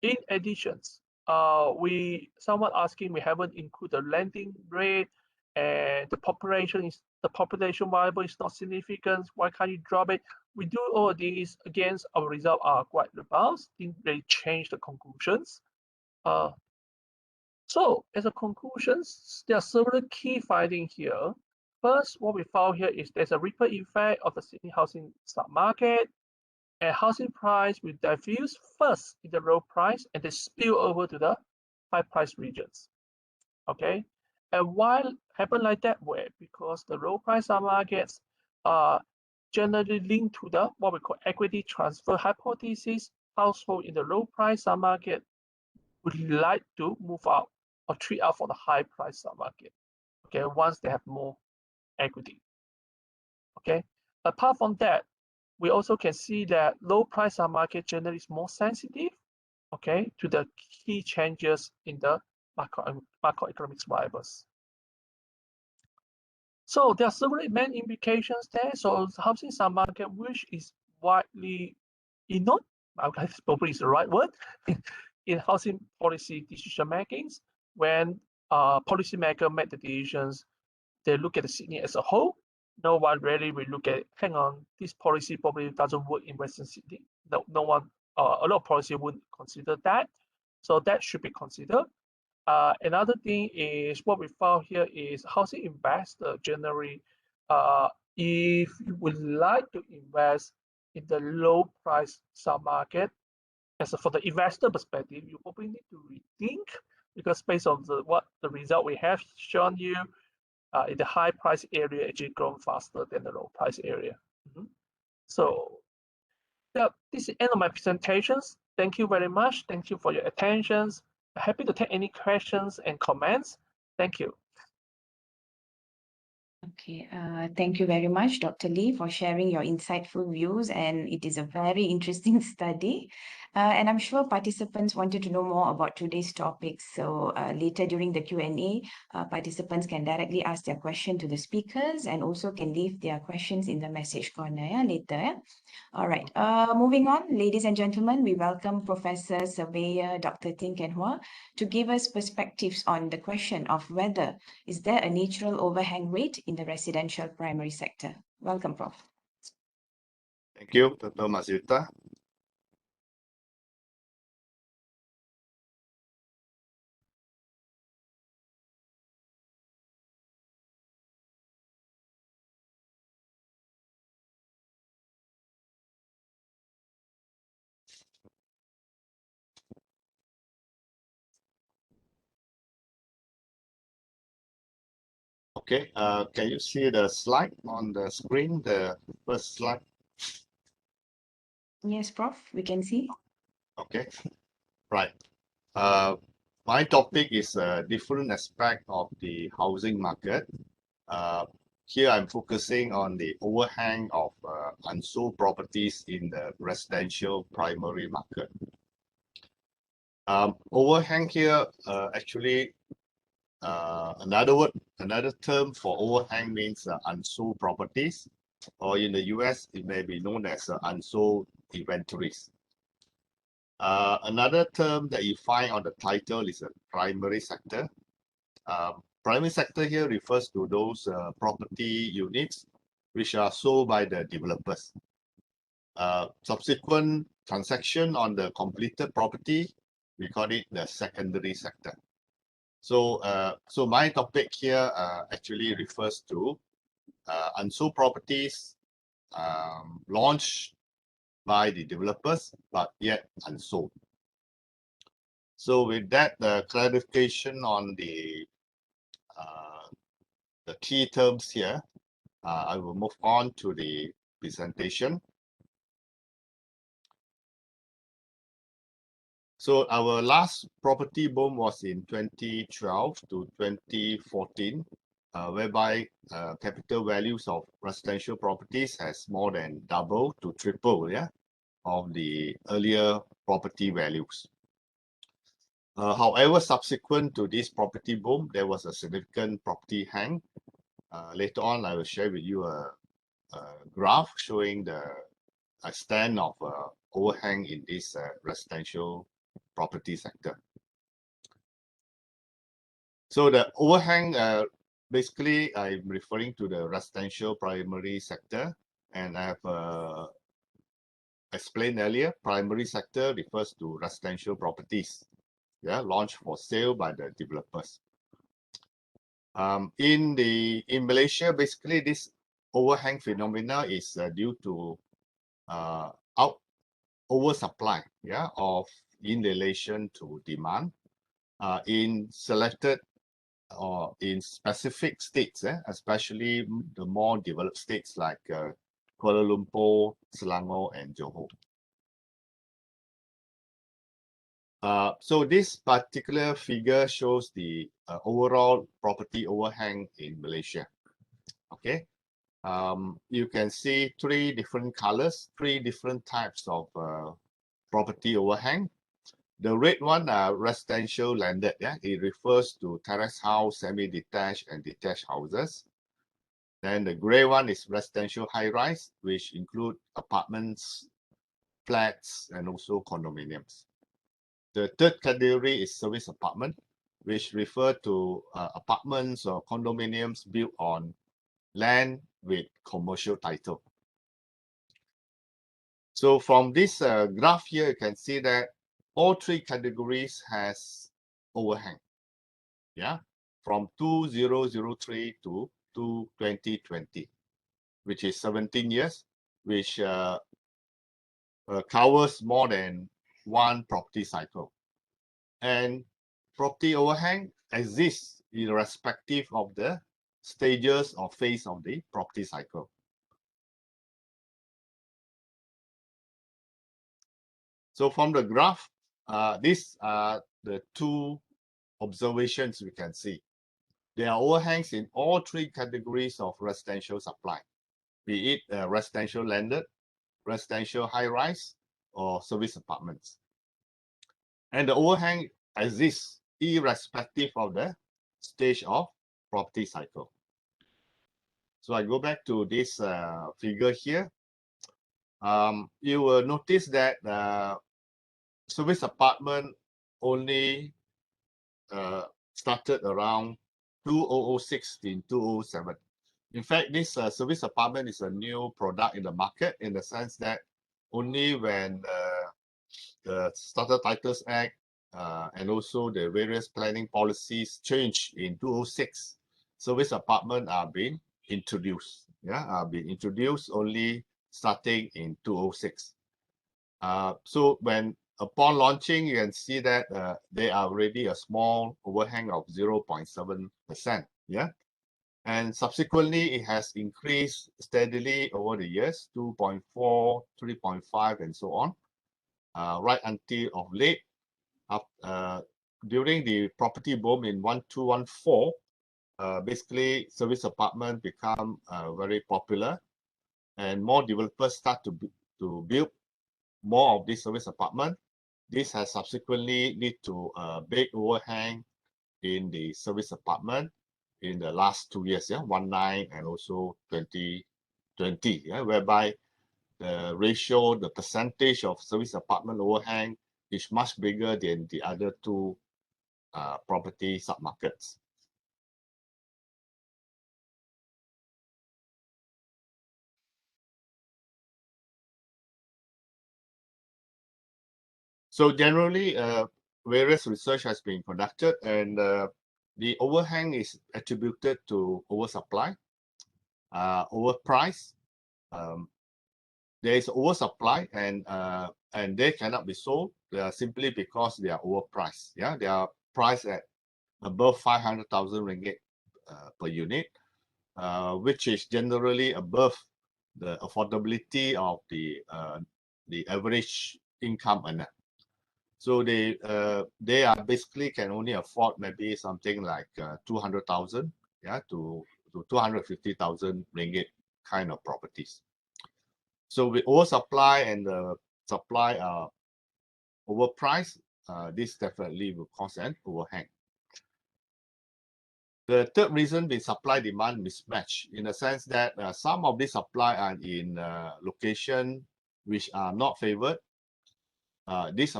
S2: In addition, someone asking we haven't included the lending rate and the population variable is not significant. Why can't you drop it? We do all these against our results are quite robust. Didn't really change the conclusions. So as a conclusion, there are several key findings here. First, what we found here is there's a ripple effect of the Sydney housing submarket, and housing price will diffuse first in the low price and then spill over to the high price regions. Okay, and why happen like that way? Because the low price submarkets are generally linked to the what we call equity transfer hypothesis. Household in the low price submarket would like to move out or treat out for the high price submarket. Okay, once they have more equity. Okay, apart from that, we also can see that low price market generally is more sensitive, okay, to the key changes in the macroeconomic drivers. So there are several main implications there. So housing submarket, which is widely ignored, I guess probably is the right word, in housing policy decision makings when policymakers make the decisions they look at Sydney as a whole. No one really will look at, hang on, this policy probably doesn't work in Western Sydney. No one, a lot of policy wouldn't consider that. So that should be considered. Another thing is what we found here is housing investor generally, if you would like to invest in the low price submarket, for the investor perspective, you probably need to rethink, because based on what the result we have shown you, in the high price area actually grown faster than the low price area. So yeah, this is the end of my presentations. Thank you very much. Thank you for your attention. Happy to take any questions and comments. Thank you.
S1: Okay, thank you very much, Dr. Lee, for sharing your insightful views, and it is a very interesting study. And I'm sure participants wanted to know more about today's topic. So later during the Q&A, participants can directly ask their question to the speakers and also can leave their questions in the message corner later. All right, moving on, ladies and gentlemen, we welcome Professor Surveyor Dr. Ting to give us perspectives on the question of whether is there a natural overhang rate in the residential primary sector. Welcome, Prof.
S3: Thank you, Dr. Maszuwita. Okay, can you see the slide on the screen, the first slide?
S1: Yes, Prof, we can see.
S3: Okay, right. My topic is a different aspect of the housing market. Here I'm focusing on the overhang of unsold properties in the residential primary market. Overhang here actually another term for overhang means unsold properties, or in the US, it may be known as unsold inventories. Another term that you find on the title is a primary sector. Primary sector here refers to those property units which are sold by the developers. Subsequent transaction on the completed property, we call it the secondary sector. So, my topic here actually refers to unsold properties launched by the developers, but yet unsold. So, with that clarification on the key terms here, I will move on to the presentation. So our last property boom was in 2012 to 2014, whereby capital values of residential properties has more than doubled to triple, of the earlier property values. However, subsequent to this property boom, there was a significant property hang. Later on, I will share with you a graph showing the extent of overhang in this residential property sector. So the overhang, basically, I'm referring to the residential primary sector, and I have explained earlier, primary sector refers to residential properties, launched for sale by the developers. In Malaysia, basically, this overhang phenomena is due to oversupply, of in relation to demand in selected or in specific states, especially the more developed states like Kuala Lumpur, Selangor, and Johor. So this particular figure shows the overall property overhang in Malaysia. Okay, you can see three different colors, three different types of property overhang. The red one are residential landed, it refers to terrace house, semi-detached and detached houses. Then the gray one is residential high-rise, which include apartments, flats, and also condominiums. The third category is service apartment, which refer to apartments or condominiums built on land with commercial title. So from this graph here, you can see that all three categories has overhang. Yeah, from 2003 to 2020, which is 17 years, which covers more than one property cycle. And property overhang exists irrespective of the stages or phase of the property cycle. So from the graph, these are the two observations we can see. There are overhangs in all three categories of residential supply, be it residential landed, residential high-rise, or service apartments. And the overhang exists irrespective of the stage of property cycle. So I go back to this figure here. You will notice that service apartment only started around 2006 in 2007. In fact, this service apartment is a new product in the market in the sense that only when the Strata Titles Act and also the various planning policies change in 2006, service apartment are being introduced. Yeah, are being introduced only starting in 2006. So when upon launching, you can see that there are already a small overhang of 0.7%. Yeah, and subsequently it has increased steadily over the years, 2.4, 3.5, and so on, right until of late. During the property boom in 1214, basically service apartment become very popular, and more developers start to build more of this service apartment. This has subsequently led to a big overhang in the service apartment in the last 2 years, yeah, 19 and also 2020, yeah, whereby the ratio, the percentage of service apartment overhang is much bigger than the other two property submarkets. So generally, various research has been conducted, and the overhang is attributed to oversupply, overprice. There is oversupply, and they cannot be sold simply because they are overpriced. Yeah, they are priced at above 500,000 ringgit per unit, which is generally above the affordability of the average income earner. So they are basically can only afford maybe something like 200,000, yeah, to 250,000 ringgit kind of properties. So with oversupply and the supply are overpriced, this definitely will cause an overhang. The third reason is supply-demand mismatch, in the sense that some of the supply are in location which are not favored. This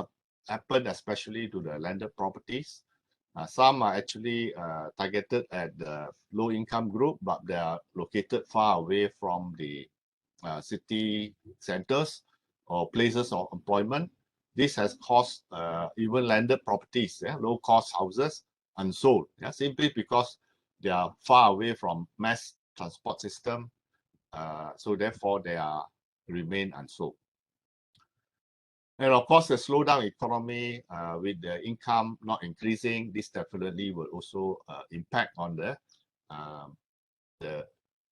S3: happened especially to the landed properties. Some are actually targeted at the low-income group, but they are located far away from the city centers or places of employment. This has caused even landed properties, yeah, low-cost houses, unsold, yeah, simply because they are far away from mass transport system. So therefore, they remain unsold. And of course, the slowdown economy with the income not increasing, this definitely will also impact on the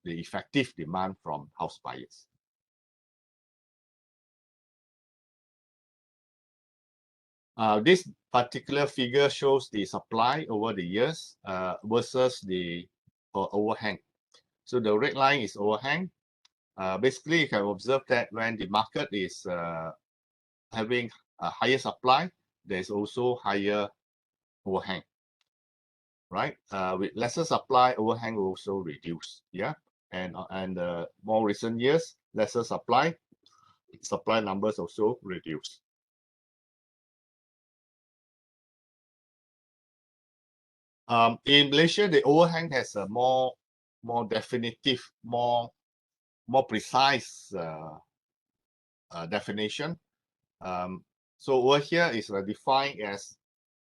S3: effective demand from house buyers. This particular figure shows the supply over the years versus the overhang. So the red line is overhang. Basically, you can observe that when the market is having a higher supply, there's also higher overhang, right? With lesser supply, overhang will also reduce, yeah? And more recent years, lesser supply numbers also reduce. In Malaysia, the overhang has a more definitive, more precise definition. So over here is defined as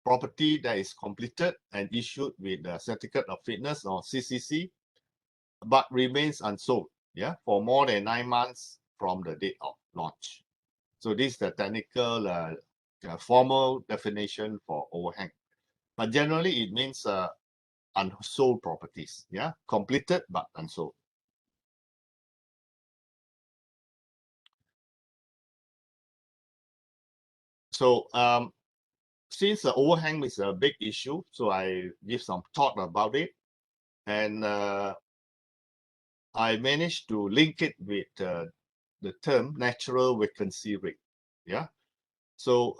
S3: property that is completed and issued with the certificate of fitness or CCC, but remains unsold, yeah, for more than 9 months from the date of launch. So this is the technical formal definition for overhang. But generally it means unsold properties, yeah, completed but unsold. So since the overhang is a big issue, so I give some thought about it, and I managed to link it with the term natural vacancy rate. Yeah. So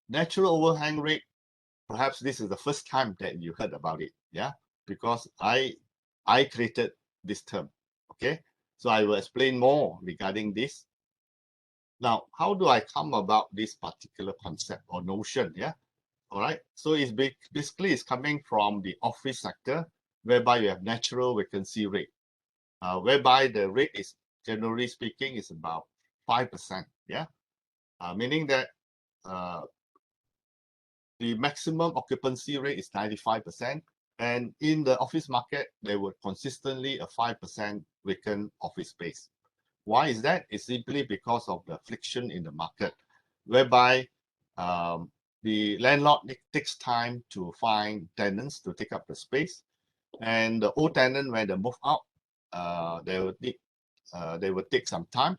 S3: natural overhang rate, perhaps this is the first time that you heard about it. Yeah, because I created this term. Okay. So I will explain more regarding this. Now, how do I come about this particular concept or notion? Yeah. All right. So it's basically it's coming from the office sector, whereby you have natural vacancy rate, whereby the rate is generally speaking is about 5%. Yeah. Meaning that the maximum occupancy rate is 95%. And in the office market, there would consistently a 5% vacant office space. Why is that? It's simply because of the friction in the market, whereby the landlord takes time to find tenants to take up the space. And the old tenant, when they move out, they will take some time.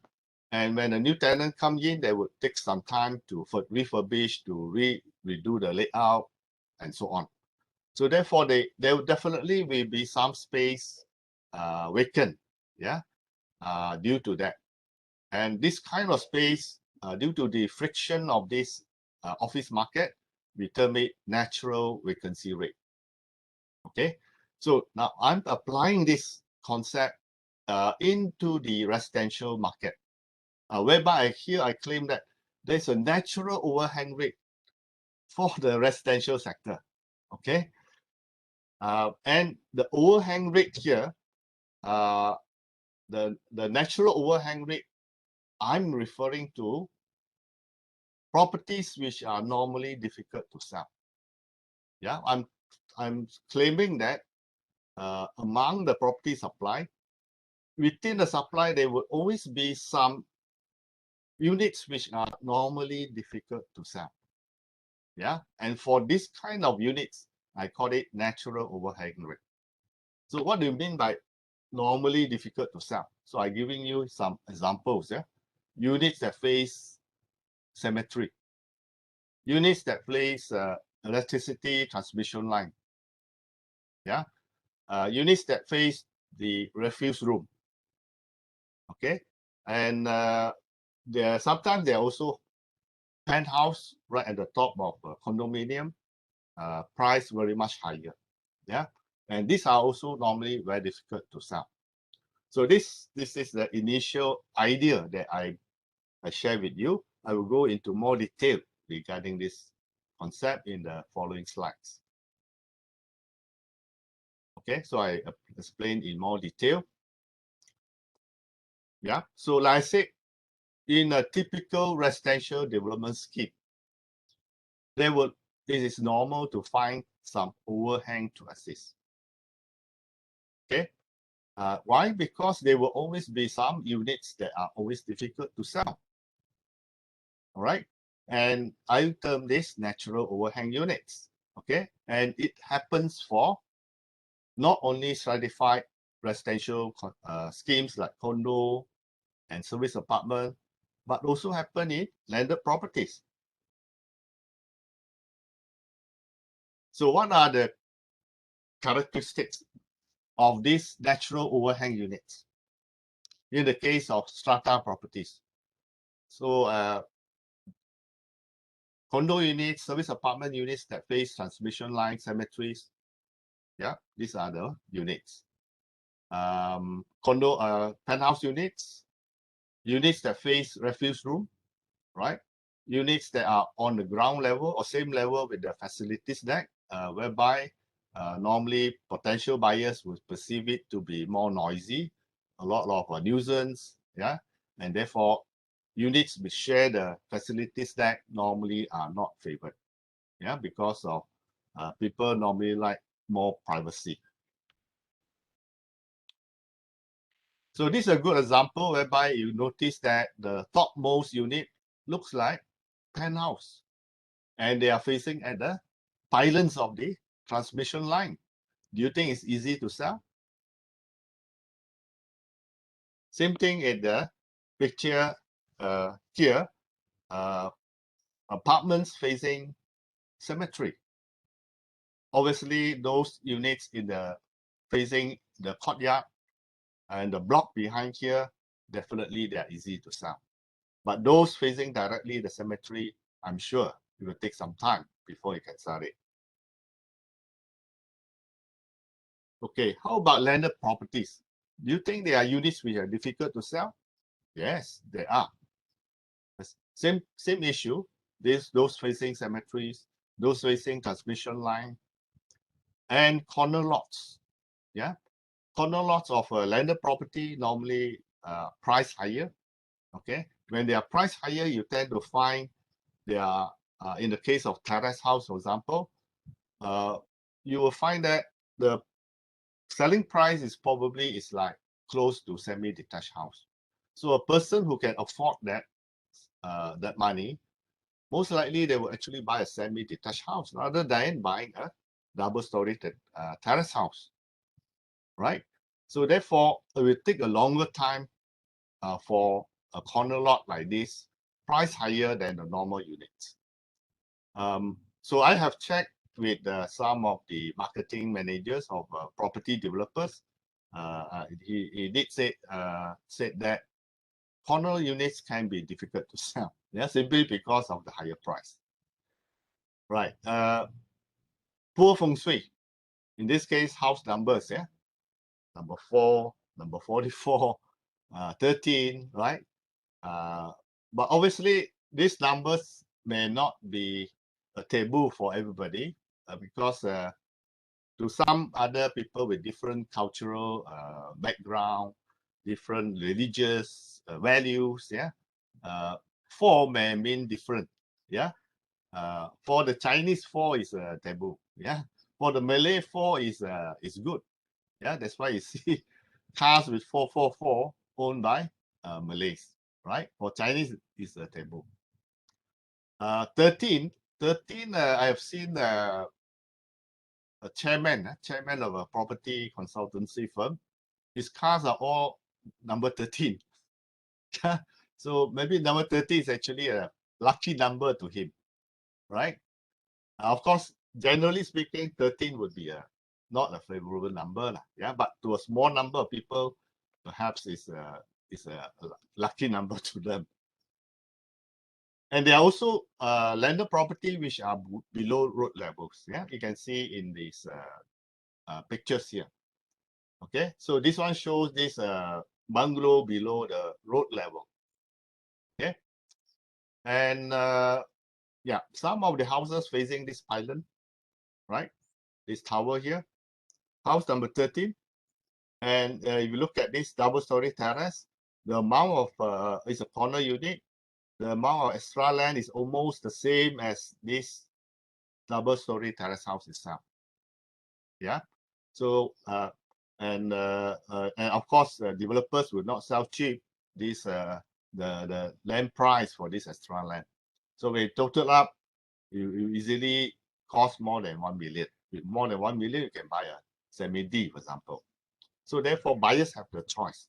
S3: And when a new tenant comes in, they would take some time to refurbish, to redo the layout, and so on. So therefore, there will definitely will be some space vacant, yeah, due to that. And this kind of space, due to the friction of this office market, we term it natural vacancy rate. Okay, so now I'm applying this concept into the residential market, whereby here I claim that there's a natural overhang rate for the residential sector. Okay, and the overhang rate here, the natural overhang rate, I'm referring to properties which are normally difficult to sell. Yeah, I'm claiming that among the property supply, within the supply, there will always be some units which are normally difficult to sell. Yeah, and for this kind of units, I call it natural overhang rate. So what do you mean by normally difficult to sell? So I'm giving you some examples. Yeah, units that face cemetery, units that face electricity transmission line. Yeah, units that face the refuse room. Okay, and sometimes there are also penthouse right at the top of a condominium, price very much higher. Yeah, and these are also normally very difficult to sell. So this is the initial idea that I share with you. I will go into more detail regarding this concept in the following slides. Okay, so I explain in more detail. Yeah, so like I said, in a typical residential development scheme, it is normal to find some overhang to assist. Okay, why? Because there will always be some units that are always difficult to sell. All right, and I term this natural overhang units. Okay, and it happens for not only stratified residential schemes like condo and service apartment, but also happen in landed properties. So what are the characteristics of these natural overhang units in the case of strata properties? So condo units, service apartment units that face transmission lines, cemeteries. Yeah, these are the units. Penthouse units, units that face refuse room, right? Units that are on the ground level or same level with the facilities deck, whereby normally potential buyers will perceive it to be more noisy, a lot of nuisance, yeah, and therefore units which share the facilities that normally are not favored, yeah, because of people normally like more privacy. So this is a good example whereby you notice that the topmost unit looks like penthouse, and they are facing at the pylons of the transmission line. Do you think it's easy to sell? Same thing in the picture here, apartments facing cemetery. Obviously, those units in the facing the courtyard and the block behind here, definitely they are easy to sell. But those facing directly the cemetery, I'm sure it will take some time before you can sell it. Okay, how about landed properties? Do you think there are units which are difficult to sell? Yes, there are. Same issue. Those facing cemeteries, those facing transmission line, and corner lots. Yeah, corner lots of a landed property normally price higher. Okay, when they are priced higher, you tend to find they are in the case of terrace house, for example, you will find that the selling price is probably like close to semi-detached house. So a person who can afford that that money, most likely they will actually buy a semi-detached house rather than buying a double-story terrace house, right? So therefore, it will take a longer time for a corner lot like this, price higher than the normal units. So I have checked with some of the marketing managers of property developers. He did say said that corner units can be difficult to sell, yeah, simply because of the higher price. Right. Poor feng shui. In this case, house numbers, yeah, number 4, number 44, 13, right? But obviously, these numbers may not be a taboo for everybody because to some other people with different cultural background, different religious values, yeah, 4 may mean different, yeah. For the Chinese, 4 is a taboo, yeah. For the Malay, 4 is good, yeah. That's why you see cars with 444 owned by Malays, right? For Chinese, it's a taboo. 13, I have seen a chairman of a property consultancy firm. His cars are all number 13. So maybe number 13 is actually a lucky number to him, right? Of course, generally speaking, 13 would be not a favorable number, yeah. But to a small number of people, perhaps it's a lucky number to them. And there are also landed property which are below road levels. Yeah, you can see in these pictures here. Okay, so this one shows this bungalow below the road level. Okay, and yeah, some of the houses facing this island, right? This tower here, house number 13. And if you look at this double-story terrace, the amount of is a corner unit. The amount of extra land is almost the same as this double-story terrace house itself. Yeah. So and of course, developers will not sell cheap this the land price for this extra land. So when you total up, you easily cost more than 1 million. With more than 1 million, you can buy a semi-D, for example. So therefore, buyers have the choice.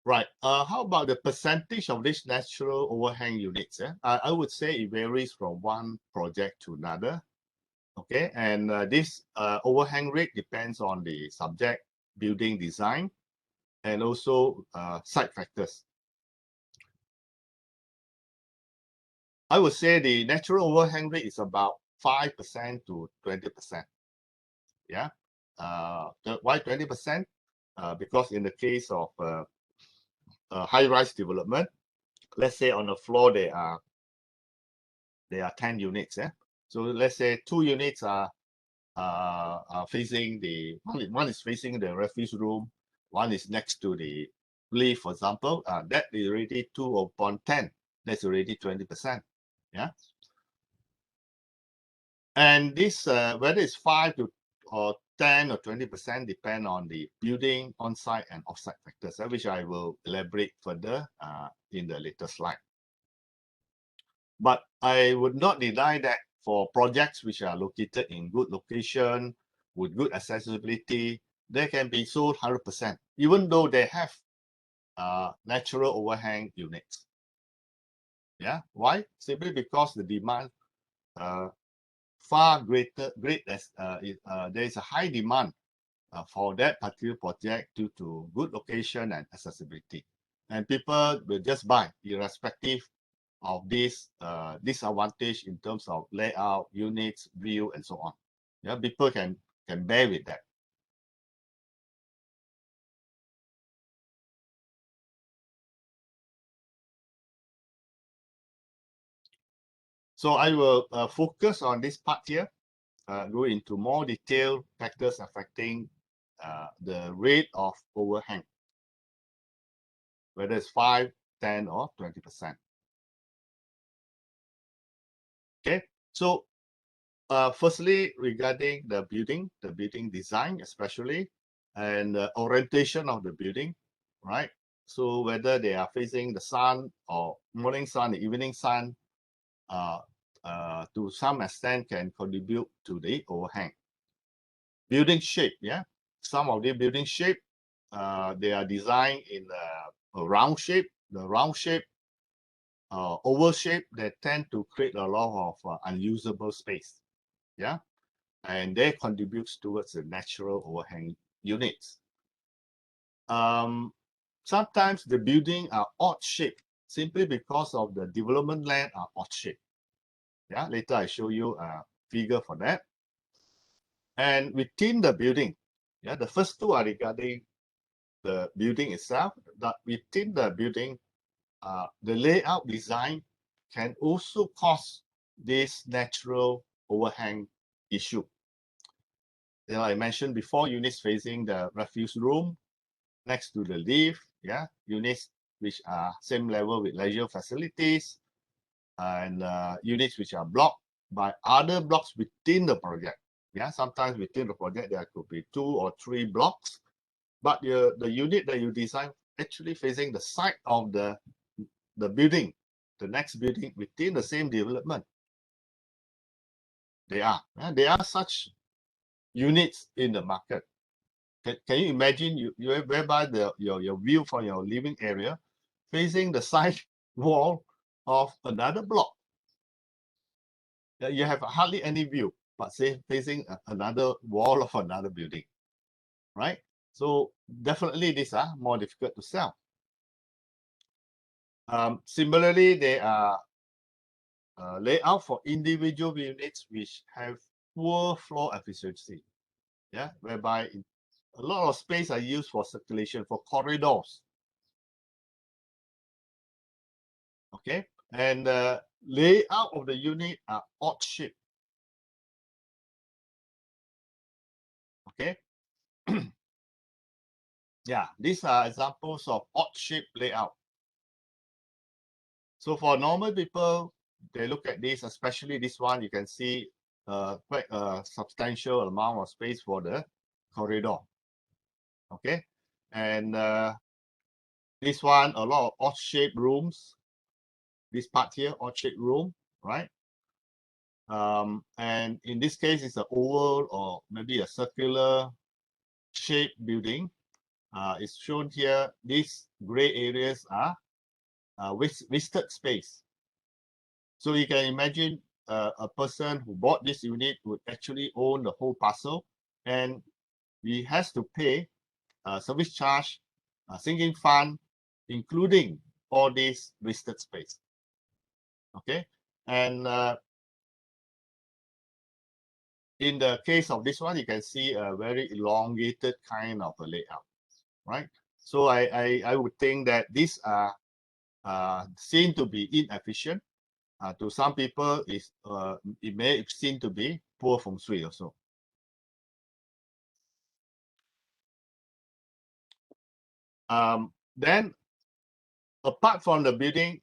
S3: Right. How about the percentage of these natural overhang units? I would say it varies from one project to another. Okay, and this overhang rate depends on the subject, building design, and also site factors. I would say the natural overhang rate is about 5% to 20%. Yeah. Why 20%? Because in the case of high-rise development, let's say on the floor there are there are 10 units. Yeah. So let's say 2 units are facing the one is facing the refuse room, one is next to the lift, for example. That is already 2 upon 10. That's already 20%. Yeah. And this whether it's 5 to or 10 or 20% depend on the building, on-site and off-site factors, which I will elaborate further in the later slide. But I would not deny that for projects which are located in good location with good accessibility, they can be sold 100%, even though they have natural overhang units. Yeah, why? Simply because the demand far greater, there is a high demand for that particular project due to good location and accessibility, and people will just buy irrespective of this disadvantage in terms of layout, units, view, and so on. Yeah, people can bear with that. So I will focus on this part here, go into more detailed factors affecting the rate of overhang, whether it's 5, 10, or 20%. Okay, so firstly, regarding the building design especially, and the orientation of the building, right? So whether they are facing the sun or morning sun, the evening sun, to some extent can contribute to the overhang. Building shape, yeah. Some of the building shape, they are designed in a round shape. The round shape, oval shape, they tend to create a lot of unusable space, yeah. And they contributes towards the natural overhang units. Sometimes the building are odd shape simply because of the development land are odd shape. Yeah, later I show you a figure for that. And within the building, yeah, the first two are regarding the building itself. But within the building, the layout design can also cause this natural overhang issue. You know, I mentioned before, units facing the refuse room next to the lift, yeah, units which are same level with leisure facilities, and units which are blocked by other blocks within the project. Yeah, sometimes within the project there could be 2 or 3 blocks, but the unit that you design actually facing the side of the building, the next building within the same development. There are such units in the market. Can you imagine you whereby your view from your living area facing the side wall of another block? You have hardly any view, but say facing another wall of another building, right? So definitely these are more difficult to sell. Similarly, there are layout for individual units which have poor floor efficiency, yeah, whereby a lot of space are used for circulation, for corridors. Okay, and the layout of the unit are odd shape. Okay, yeah, these are examples of odd shape layout. So for normal people, they look at this, especially this one, you can see quite a substantial amount of space for the corridor. Okay, and this one, a lot of odd-shaped rooms. This part here, odd-shaped room, right? And in this case, it's an oval or maybe a circular shaped building. It's shown here. These gray areas are wasted space. So you can imagine a person who bought this unit would actually own the whole parcel, and he has to pay service charge, sinking fund, including all this wasted space. Okay, and in the case of this one, you can see a very elongated kind of a layout, right? So I would think that these are seen to be inefficient, to some people, it may seem to be poor feng shui also. Then, apart from the building,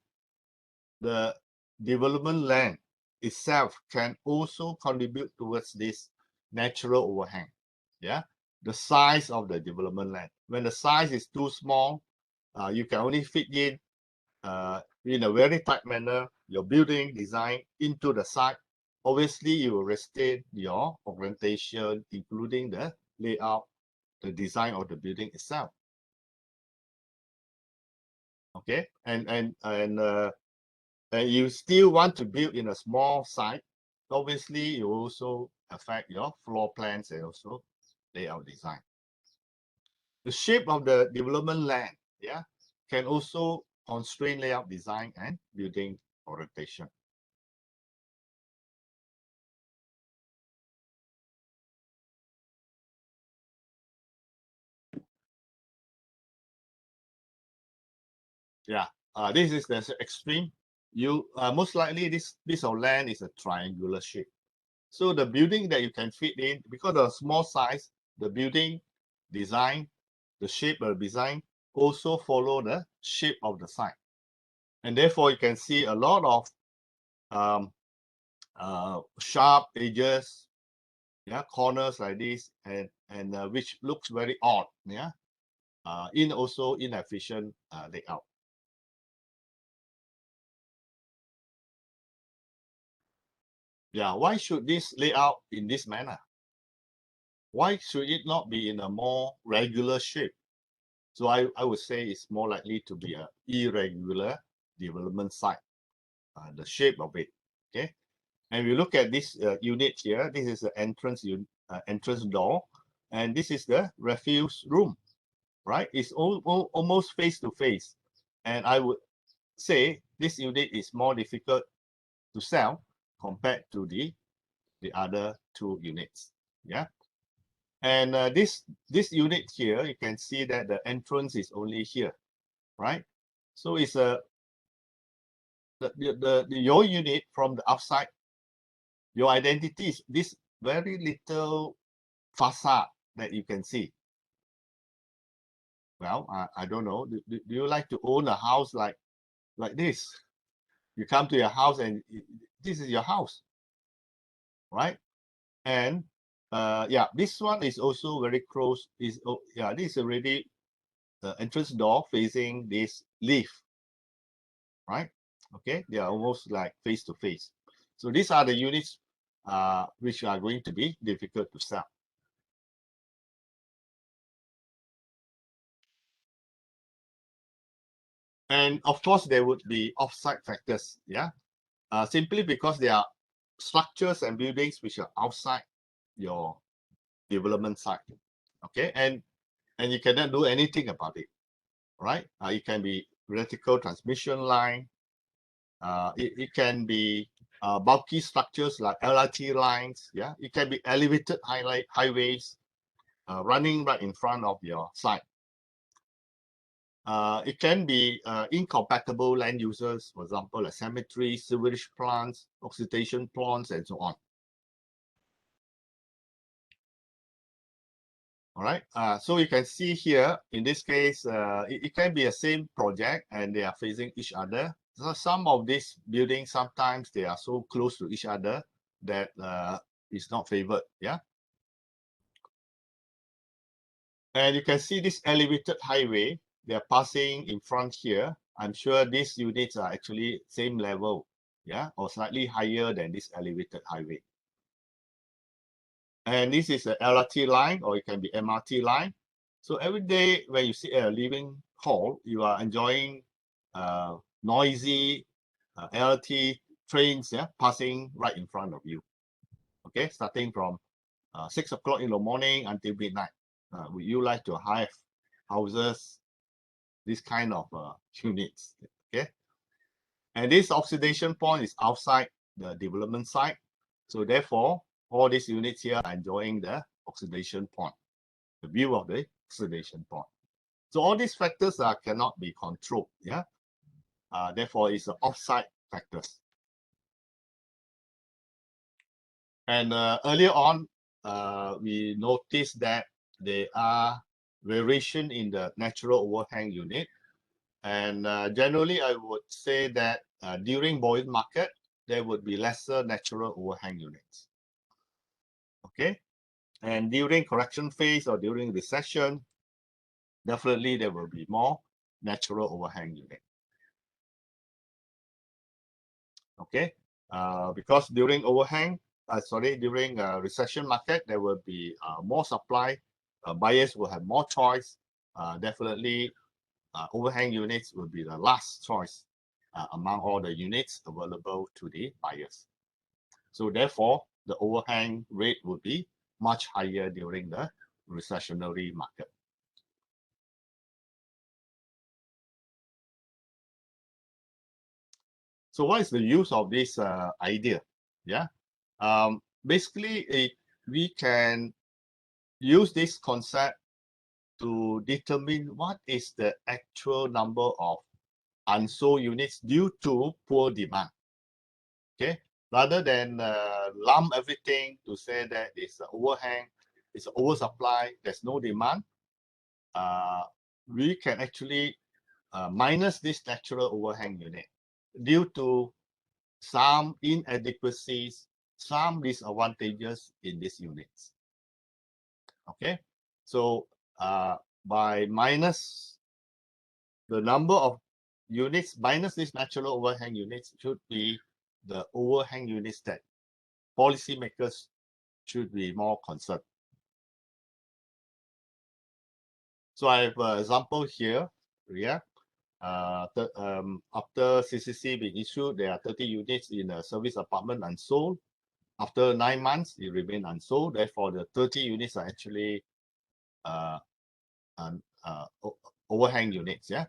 S3: the development land itself can also contribute towards this natural overhang. Yeah, the size of the development land. When the size is too small, you can only fit in a very tight manner your building design into the site. Obviously, you will restrain your orientation, including the layout, the design of the building itself. Okay, and you still want to build in a small site. Obviously, you also affect your floor plans and also layout design. The shape of the development land, yeah, can also constrain layout design and building orientation. Yeah, this is the extreme. You most likely this piece of land is a triangular shape. So the building that you can fit in, because of the small size, the building design, the shape of the design also follow the shape of the site. And therefore you can see a lot of sharp edges, yeah, corners like this, and which looks very odd, yeah, also inefficient layout. Yeah, why should this layout in this manner? Why should it not be in a more regular shape? So I would say it's more likely to be an irregular development site, the shape of it. Okay, and we look at this unit here. This is the entrance door, and this is the refuse room, right? It's almost face to face, and I would say this unit is more difficult to sell compared to the other two units. Yeah. And this unit here, you can see that the entrance is only here, right? So it's your unit from the outside. Your identity is this very little facade that you can see. Well, I don't know. Do you like to own a house like this? You come to your house and this is your house, right? And yeah, this one is also very close. This is already the entrance door facing this lift, right? Okay, they are almost like face to face. So these are the units which are going to be difficult to sell. And of course, there would be offside factors, yeah, simply because there are structures and buildings which are outside your development site, okay, and you cannot do anything about it, right? It can be vertical transmission line, it can be bulky structures like LRT lines, yeah, it can be elevated highways running right in front of your site. It can be incompatible land users, for example, like cemeteries, sewage plants, oxidation plants, and so on. All right. So you can see here, in this case, it can be a same project and they are facing each other. So some of these buildings, sometimes they are so close to each other that it's not favored. Yeah. And you can see this elevated highway, they are passing in front here. I'm sure these units are actually same level, yeah, or slightly higher than this elevated highway. And this is a LRT line, or it can be MRT line. So every day when you sit at a living hall, you are enjoying noisy LRT trains, yeah, passing right in front of you. Okay, starting from 6 o'clock in the morning until midnight. Would you like to have houses, this kind of units? Okay, and this oxidation point is outside the development site. So therefore, all these units here are enjoying the oxidation point, the view of the oxidation point. So all these factors cannot be controlled. Yeah. Therefore, it's the offside factors. And earlier on, we noticed that there are variation in the natural overhang unit. And generally, I would say that during buoyant market, there would be lesser natural overhang units. Okay. And during correction phase or during recession, definitely there will be more natural overhang unit. Okay. Because during overhang, during recession market, there will be more supply. Buyers will have more choice. Definitely, overhang units will be the last choice among all the units available to the buyers. So therefore, the overhang rate would be much higher during the recessionary market. So what is the use of this idea? Yeah, basically, we can use this concept to determine what is the actual number of unsold units due to poor demand. Okay, rather than lump everything to say that it's an overhang, it's an oversupply, there's no demand. We can actually minus this natural overhang unit due to some inadequacies, some disadvantages in these units. Okay, so by minus the number of units, minus this natural overhang units should be the overhang units that policymakers should be more concerned. So I have an example here. Yeah. After CCC being issued, there are 30 units in a service apartment unsold. After 9 months, it remained unsold. Therefore, the 30 units are actually overhang units. Yeah.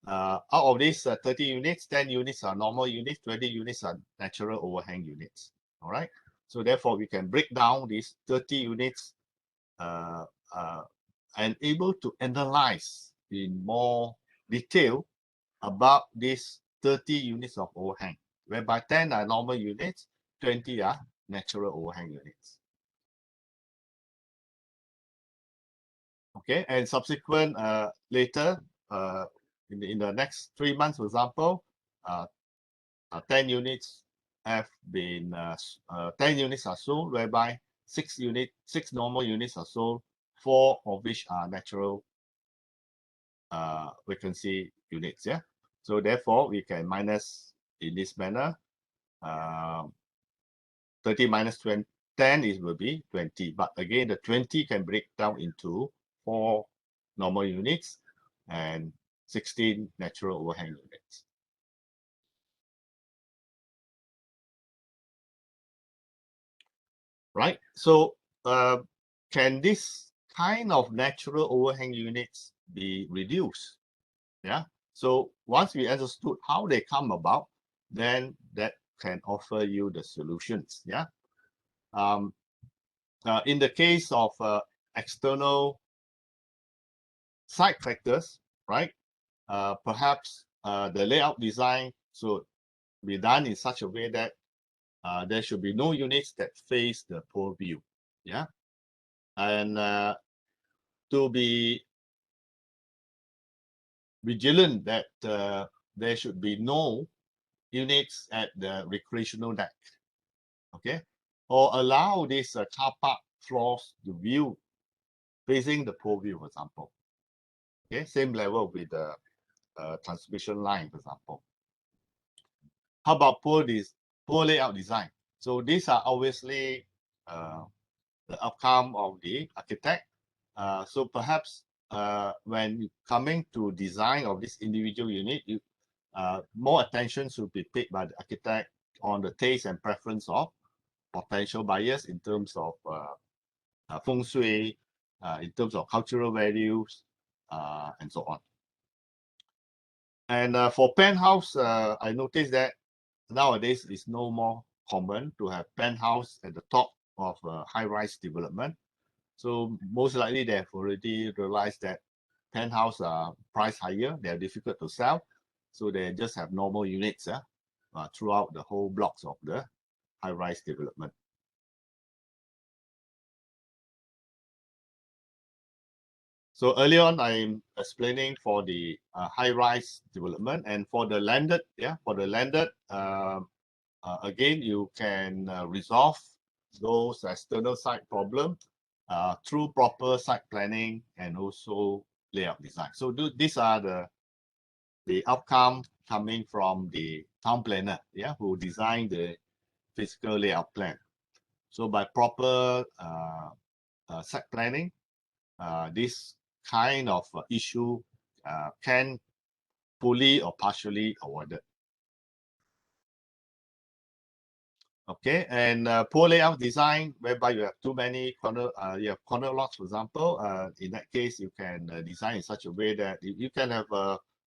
S3: Out of these 30 units, 10 units are normal units, 20 units are natural overhang units. All right. So therefore, we can break down these 30 units and able to analyze in more detail about these 30 units of overhang, whereby 10 are normal units, 20 are natural overhang units. Okay, and subsequent later, in the next 3 months, for example, 10 units have been 10 units are sold, whereby 6 normal units are sold, 4 of which are natural vacancy units. Yeah, so therefore we can minus in this manner. 30 minus 10 is will be 20, but again the 20 can break down into 4 normal units and 16 natural overhang units. Right, so can this kind of natural overhang units be reduced? Yeah, so once we understood how they come about, then that can offer you the solutions. Yeah, in the case of external side factors, right? Perhaps the layout design should be done in such a way that there should be no units that face the poor view. Yeah, and to be vigilant that there should be no units at the recreational deck. Okay, or allow this car park floors to view facing the poor view, for example. Okay, same level with the transmission line, for example. How about poor layout design? So these are obviously the outcome of the architect. So perhaps when coming to design of this individual unit, more attention should be paid by the architect on the taste and preference of potential buyers in terms of feng shui, in terms of cultural values, and so on. And for penthouse, I noticed that nowadays it's no more common to have penthouse at the top of a high-rise development. So most likely they have already realized that penthouse are priced higher, they are difficult to sell. So they just have normal units throughout the whole blocks of the high-rise development. So earlier on, I'm explaining for the high-rise development, and for the landed, again, you can resolve those external site problem through proper site planning and also layout design. So these are the outcome coming from the town planner, who designed the physical layout plan. So by proper site planning, this kind of issue can fully or partially avoided. Okay, and poor layout design, whereby you have too many corner, you have corner lots, for example. In that case, you can design in such a way that you can have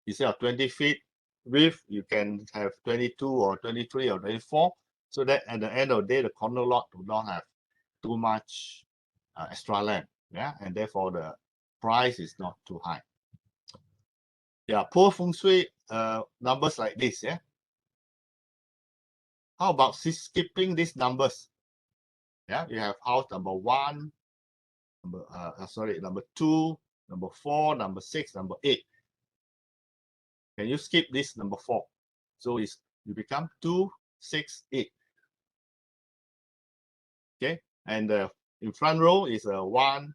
S3: instead of 20 feet width, you can have 22 or 23 or 24, so that at the end of the day, the corner lot do not have too much extra land, and therefore the price is not too high. Poor feng shui numbers like this, How about skipping these numbers? You have house number 1, number 2, number 4, number 6, number 8. Can you skip this number 4? So you become 2, 6, 8. Okay, and in front row is 1,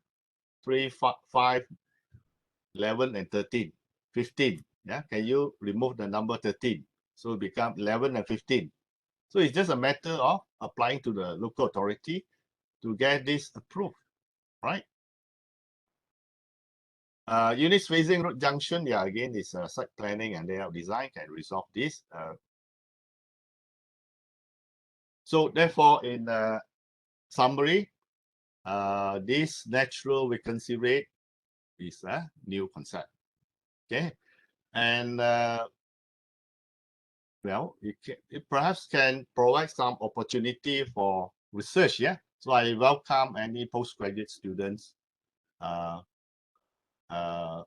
S3: 3, 5, 11, and 13. 15. Can you remove the number 13? So it become 11 and 15. So it's just a matter of applying to the local authority to get this approved, right? Units facing road junction, again, is site planning and layout design can resolve this. So therefore, in summary, this natural vacancy rate is a new concept. Okay, and well, it perhaps can provide some opportunity for research. So I welcome any postgraduate students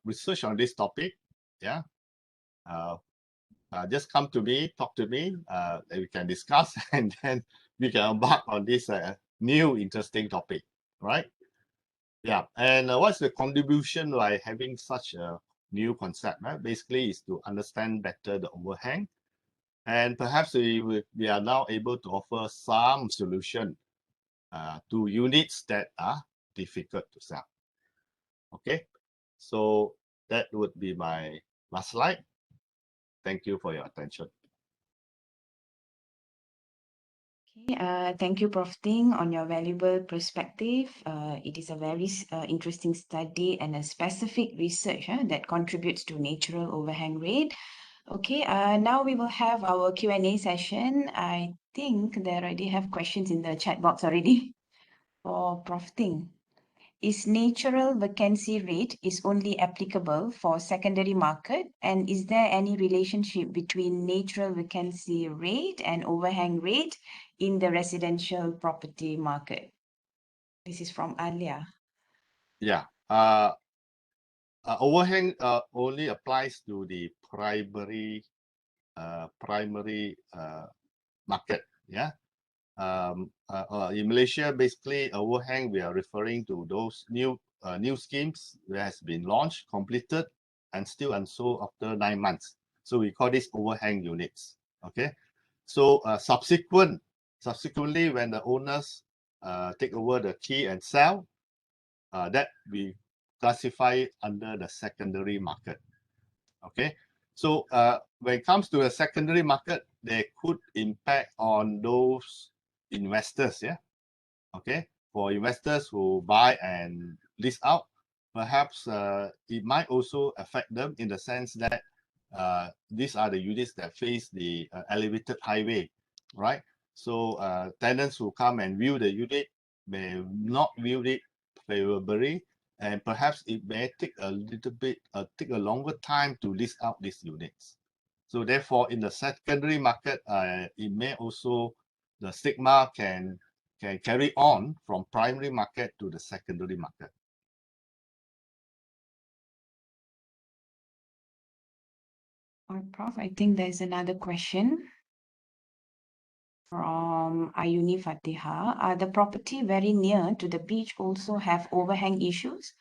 S3: research on this topic. Just come to me, talk to me, we can discuss, and then we can embark on this new interesting topic, right? And what's the contribution by having such a new concept? Basically, is to understand better the overhang, and perhaps we are now able to offer some solution to units that are difficult to sell. Okay, so that would be my last slide. Thank you for your attention.
S1: Okay, thank you, Prof. Ting, on your valuable perspective. It is a very interesting study and a specific research that contributes to natural overhang rate. Okay, now we will have our Q&A session. I think they already have questions in the chat box already for Prof. Ting. Is natural vacancy rate is only applicable for secondary market, and is there any relationship between natural vacancy rate and overhang rate in the residential property market? This is from Alia.
S3: Overhang only applies to the primary market. In Malaysia, basically overhang, we are referring to those new schemes that has been launched, completed, and still unsold after 9 months. So we call this overhang units. Okay, so subsequently, when the owners take over the key and sell, that we classify under the secondary market. Okay, so when it comes to the secondary market, they could impact on those investors. Okay, for investors who buy and lease out, perhaps it might also affect them in the sense that these are the units that face the elevated highway, right? So tenants who come and view the unit may not view it favorably, and perhaps it may take a little bit, take a longer time to lease out these units. So therefore, in the secondary market, it may also, the stigma can carry on from primary market to the secondary market.
S1: Prof, I think there's another question from Ayuni Fatiha. Are the property very near to the beach also have overhang issues?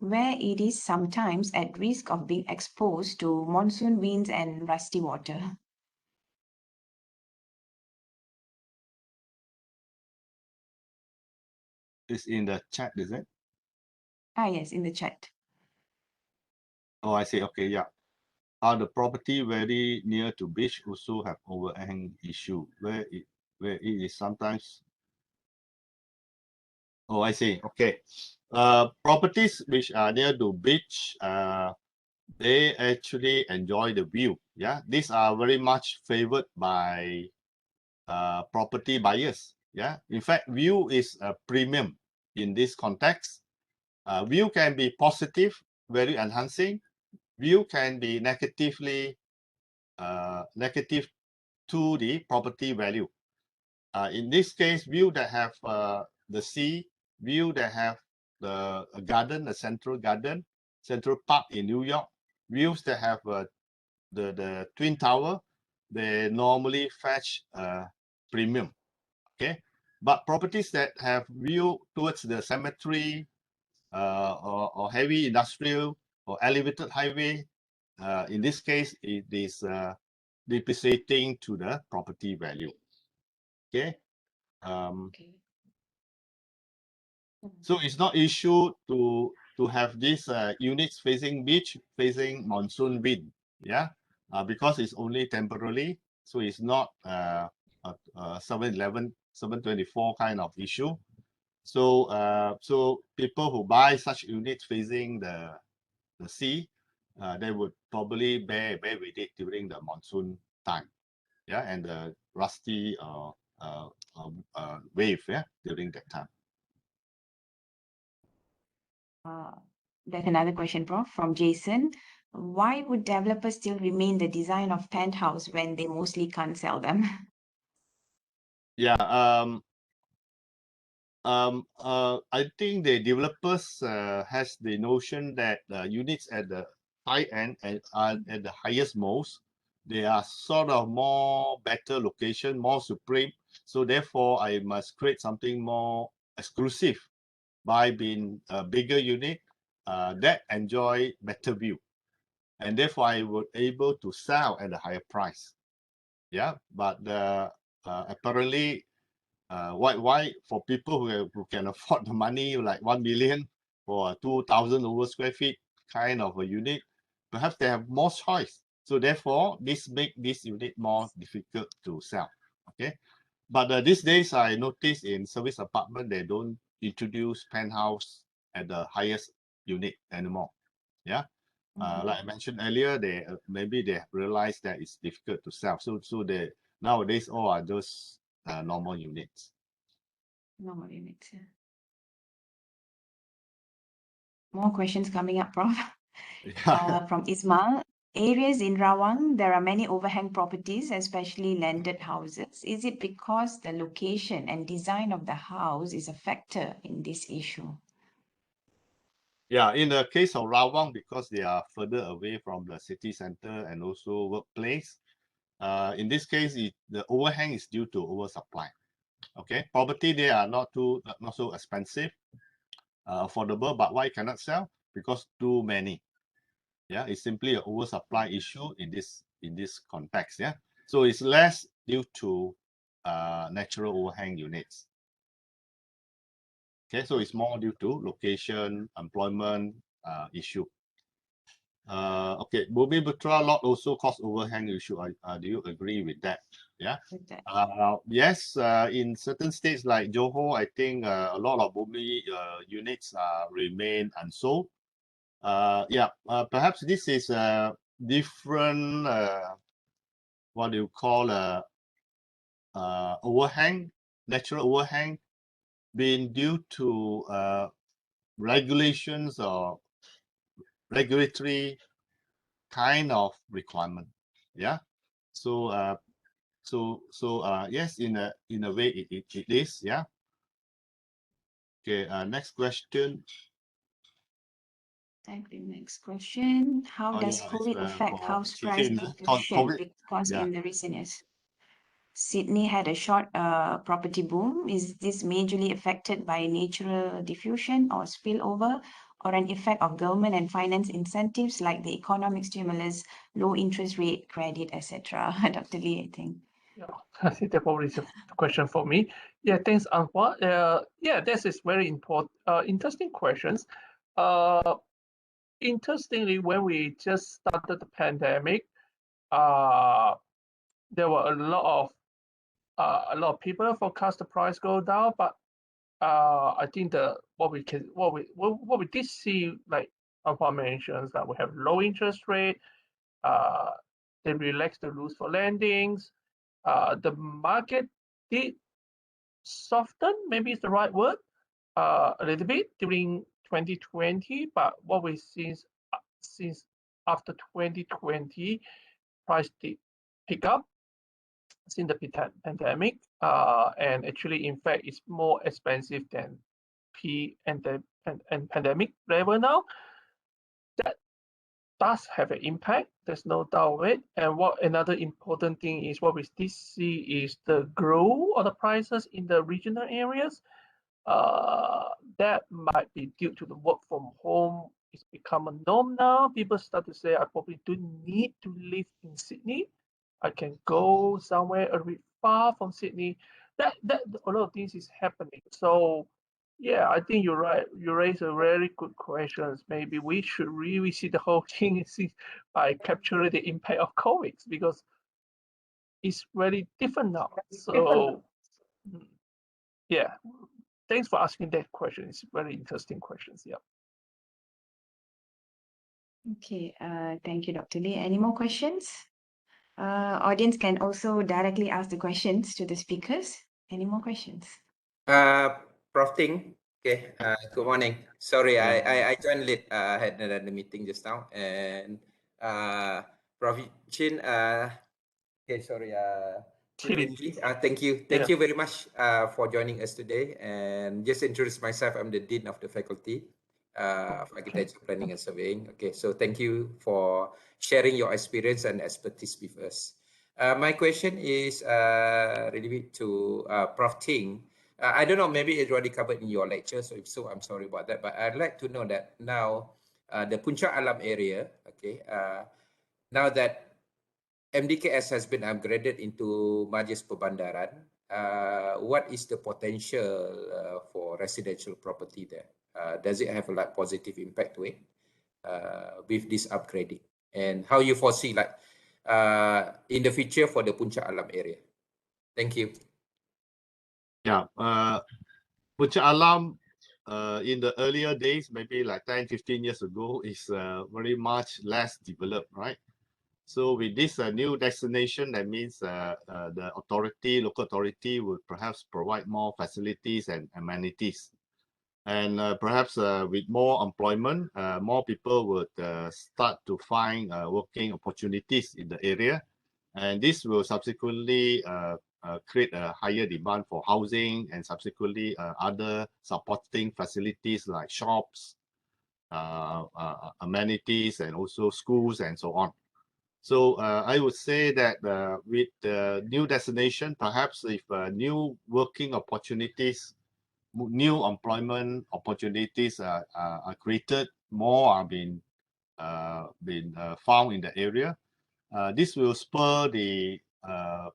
S1: where it is sometimes at risk of being exposed to monsoon winds and rusty water.
S3: It's in the chat, is it?
S1: Ah, yes, in the chat.
S3: Oh, I see. Okay, yeah. Are the property very near to beach also have overhang issue where it is sometimes? Oh, I see. Okay. Properties which are near to beach, they actually enjoy the view. Yeah, these are very much favored by property buyers. Yeah, in fact, view is a premium in this context. View can be positive, very enhancing. View can be negative to the property value. In this case, view that have the sea, view that have the garden, the Central Park in New York, views that have the Twin Tower, they normally fetch premium. Okay, but properties that have view towards the cemetery or heavy industrial or elevated highway, in this case, it is depreciating to the property value. Okay.
S1: Okay.
S3: So it's not issue to have these units facing beach, facing monsoon wind, yeah, because it's only temporarily, so it's not a 711, 724 kind of issue. So so people who buy such units facing the sea, they would probably bear with it during the monsoon time, yeah, and the rusty wave, yeah, during that time.
S1: There's another question, Prof, from Jason. Why would developers still remain the design of penthouse when they mostly can't sell them?
S3: Yeah, I think the developers has the notion that units at the high end and at the highest most, they are sort of more better location, more supreme. So therefore, I must create something more exclusive by being a bigger unit that enjoy better view, and therefore I would able to sell at a higher price. Yeah, but apparently why for people who can afford the money like 1 million for a 2,000 over square feet kind of a unit, perhaps they have more choice. So therefore, this make this unit more difficult to sell. Okay, but these days I notice in service apartment they don't introduce penthouse at the highest unit anymore. Yeah. Like I mentioned earlier, they maybe they realize that it's difficult to sell. So they nowadays all are those normal units.
S1: Normal units. Yeah. More questions coming up, Prof.
S3: Yeah.
S1: From Ismail. Areas in Rawang, there are many overhang properties, especially landed houses. Is it because the location and design of the house is a factor in this issue?
S3: Yeah, in the case of Rawang, because they are further away from the city center and also workplace, in this case, the overhang is due to oversupply. Okay, property they are not so expensive, affordable, but why cannot sell? Because too many. Yeah, it's simply an oversupply issue in this context. Yeah, so it's less due to natural overhang units. Okay, so it's more due to location, employment issue. Okay, Bumi-Putra lot also cause overhang issue. Do you agree with that? Yeah.
S1: With that?
S3: Yes, in certain states like Johor, I think a lot of Bumi units remain unsold. Yeah, perhaps this is a different, what do you call overhang, natural overhang, being due to regulations or regulatory kind of requirement. Yeah. So yes, in a way it is. Yeah. Okay. Next question.
S1: Thank you. Next question. How
S3: Oh
S1: does
S3: yeah, it's
S1: COVID affect
S3: for
S1: house price
S3: Chyi.
S1: diffusion?
S3: COVID.
S1: Because
S3: Yeah.
S1: in the recent years, Sydney had a short property boom. Is this majorly affected by natural diffusion or spillover, or an effect of government and finance incentives like the economic stimulus, low interest rate, credit, etc.? Dr. Lee, I think.
S2: Yeah, I think that probably is a question for me. Yeah, thanks, Anhua. Yeah, this is very important, interesting questions. Interestingly, when we just started the pandemic, there were a lot of people forecast the price go down, but I think what we did see, like Anhua mentions, that we have low interest rate, they relaxed the rules for lendings, the market did soften, maybe is the right word, a little bit during 2020, but what we see since after 2020, price did pick up since the pandemic, and actually, in fact, it's more expensive than and pandemic level now. That does have an impact. There's no doubt of it. And what another important thing is what we did see is the growth of the prices in the regional areas. That might be due to the work from home. It's become a norm now. People start to say, I probably don't need to live in Sydney. I can go somewhere a bit far from Sydney. That a lot of things is happening. So yeah, I think you're right. You raise a very good questions. Maybe we should really see the whole thing by capturing the impact of COVID, because it's very different now. So yeah, thanks for asking that question. It's very interesting questions. Yeah.
S1: Okay, thank you, Dr. Lee. Any more questions? Audience can also directly ask the questions to the speakers. Any more questions?
S4: Prof Ting, okay, good morning. Sorry, I joined late. Had another meeting just now, and Prof Chin, okay, sorry, thank you very much for joining us today. And just introduce myself, I'm the Dean of the Faculty of Architecture, Planning and Surveying. Okay, so thank you for sharing your experience and expertise with us. My question is related to Prof Ting. I don't know, maybe it's already covered in your lecture, so if so, I'm sorry about that. But I'd like to know that now the Puncak Alam area, okay, now that MDKS has been upgraded into Majlis Perbandaran, what is the potential for residential property there? Does it have a like positive impact to it with this upgrading? And how you foresee like in the future for the Puncak Alam area? Thank you.
S3: Yeah, Puncak Alam in the earlier days, maybe like 10, 15 years ago, is very much less developed, right? So with this new destination, that means the local authority would perhaps provide more facilities and amenities. And perhaps with more employment, more people would start to find working opportunities in the area. And this will subsequently create a higher demand for housing and subsequently other supporting facilities like shops, amenities, and also schools and so on. So I would say that with the new destination, perhaps if new working opportunities, new employment opportunities are created, more are being found in the area. This will spur the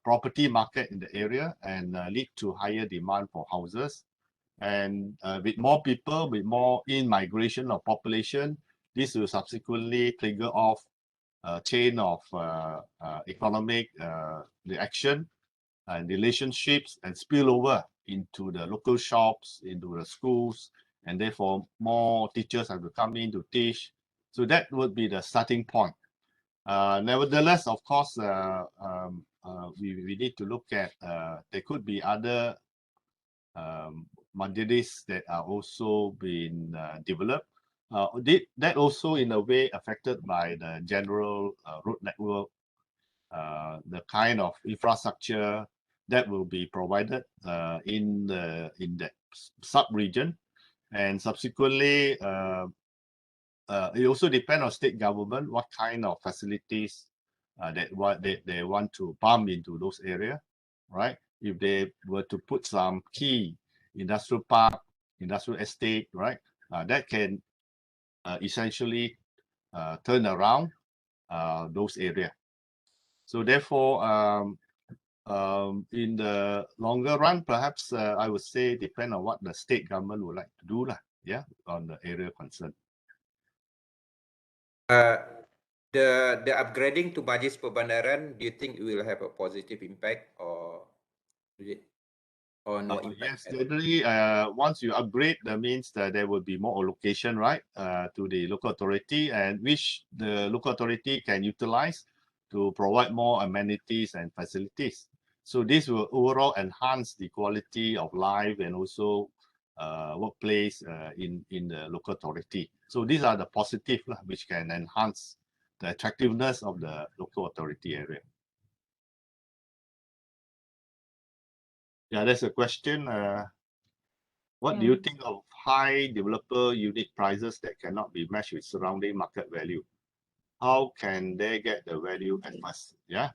S3: property market in the area and lead to higher demand for houses. And with more people, with more in-migration of population, this will subsequently trigger off a chain of economic reaction and relationships and spill over into the local shops, into the schools, and therefore more teachers have to come in to teach. So that would be the starting point. Nevertheless, of course, we need to look at there could be other majlis that are also being developed. That also in a way affected by the general road network, the kind of infrastructure that will be provided in the sub-region, and subsequently it also depends on state government what kind of facilities that they want to pump into those areas, right? If they were to put some key industrial park, industrial estate, right, that can essentially turn around those areas. So therefore, in the longer run, perhaps I would say depend on what the state government would like to do, yeah, on the area concerned.
S4: The upgrading to Majlis Perbandaran, do you think it will have a positive impact or no impact?
S3: Yes, generally, once you upgrade, that means that there will be more allocation, right, to the local authority, and which the local authority can utilize to provide more amenities and facilities. So this will overall enhance the quality of life and also workplace in the local authority. So these are the positive which can enhance the attractiveness of the local authority area. Yeah, that's a question. What do you think of high developer unit prices that cannot be matched with surrounding market value? How can they get the value at first? Yeah.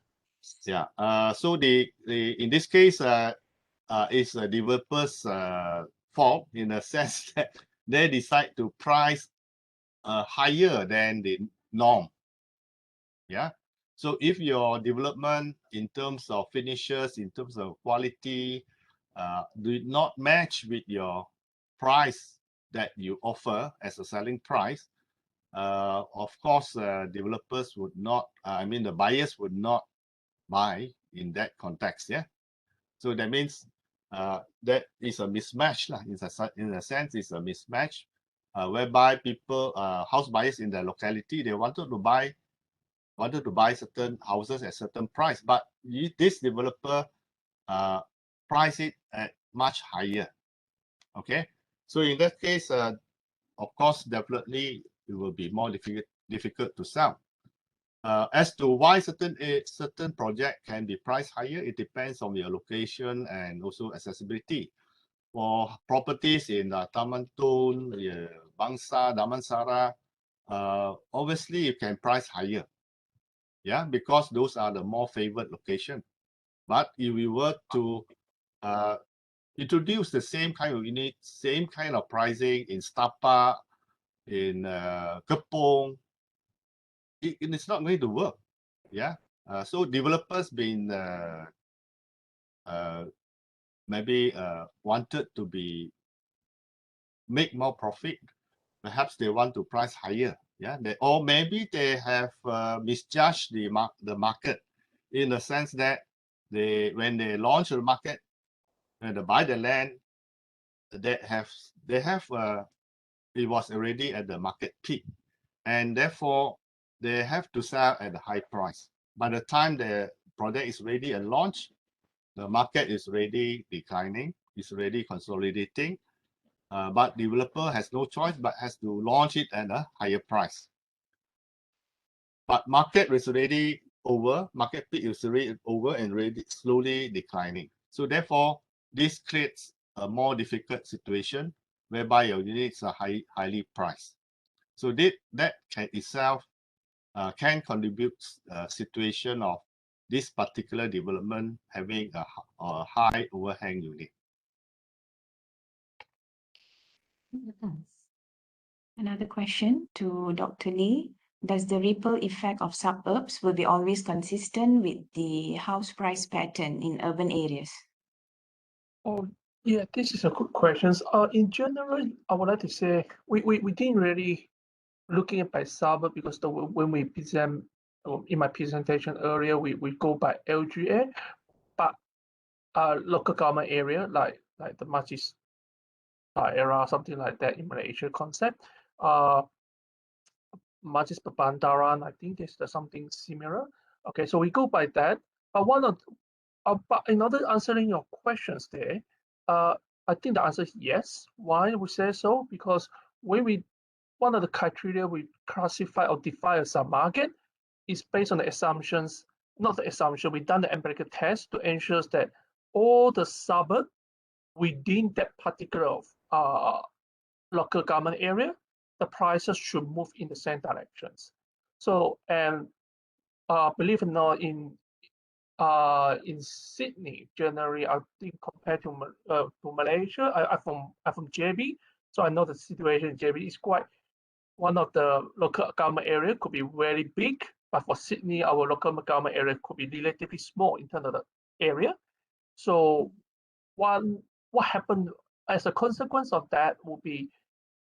S3: So in this case, it's a developer's fault in the sense that they decide to price higher than the norm. Yeah. So if your development in terms of finishes, in terms of quality, do not match with your price that you offer as a selling price, of course, developers would not, the buyers would not buy in that context. Yeah. So that means that is a mismatch. In a sense, it's a mismatch whereby people, house buyers in the locality, they wanted to buy certain houses at certain price, but this developer price it at much higher. Okay, so in that case, of course, definitely it will be more difficult to sell. As to why certain project can be priced higher, it depends on your location and also accessibility. For properties in Taman Tun, Bangsa, Damansara, obviously you can price higher. Yeah, because those are the more favored location. But if we were to introduce the same kind of unit, same kind of pricing in Stapa, in Kepong, it's not going to work. Yeah. So developers been maybe wanted to make more profit. Perhaps they want to price higher. Yeah. Or maybe they have misjudged the market in the sense that when they launch the market, when they buy the land, it was already at the market peak, and therefore they have to sell at a high price. By the time the product is ready and launched, the market is already declining, it's already consolidating, but developer has no choice but has to launch it at a higher price. But market is already over, market peak is already over and already slowly declining. So therefore, this creates a more difficult situation whereby your units are highly priced. So that can itself can contribute a situation of this particular development having a high overhang unit.
S1: Another question to Dr. Lee. Does the ripple effect of suburbs will be always consistent with the house price pattern in urban areas?
S2: Oh, yeah, this is a good question. In general, I would like to say we didn't really looking at by suburb because when we present in my presentation earlier, we go by LGA, but local government area like the Majlis era, something like that in Malaysia concept. Majlis Perbandaran, I think there's something similar. Okay, so we go by that. But but in order answering your questions there, I think the answer is yes. Why we say so? Because one of the criteria we classify or define a submarket is based on the assumptions, not the assumption, we've done the empirical test to ensure that all the suburbs within that particular local government area, the prices should move in the same directions. So, and believe it or not, in Sydney, generally, I think compared to Malaysia, I'm from JB, so I know the situation in JB is quite one of the local government area could be very big, but for Sydney, our local government area could be relatively small in terms of the area. So what happened as a consequence of that will be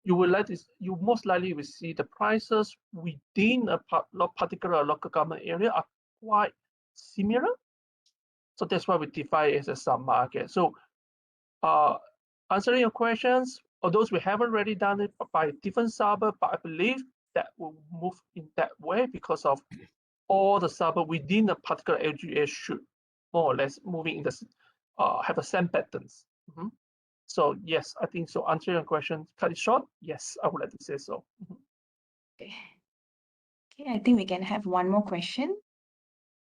S2: you most likely will see the prices within a particular local government area are quite similar. So that's why we define it as a submarket. So answering your questions, although we haven't really done it by different suburb, but I believe that will move in that way because of all the suburb within a particular LGA should more or less moving in the have the same patterns. So yes, I think so. Answering your question, cut it short. Yes, I would like to say so.
S1: Okay. Okay, I think we can have one more question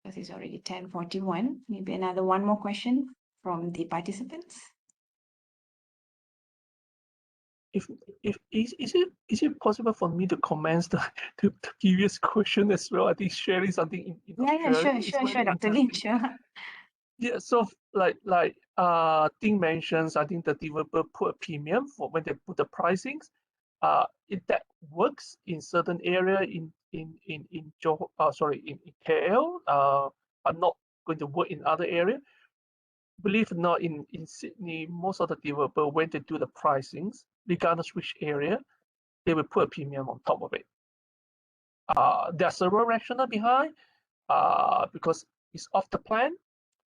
S1: because it's already 10:41. Maybe another one more question from the participants.
S2: Is it possible for me to comment the previous question as well? I think sharing something in Australia.
S1: Sure, Dr. Lim, sure.
S2: Yeah, so like Ting mentions, I think the developer put a premium for when they put the pricings. If that works in certain area in KL, but not going to work in other area. Believe it or not, in Sydney, most of the developer when they do the pricings, regardless which area, they will put a premium on top of it. There's several rationale behind, because it's off the plan,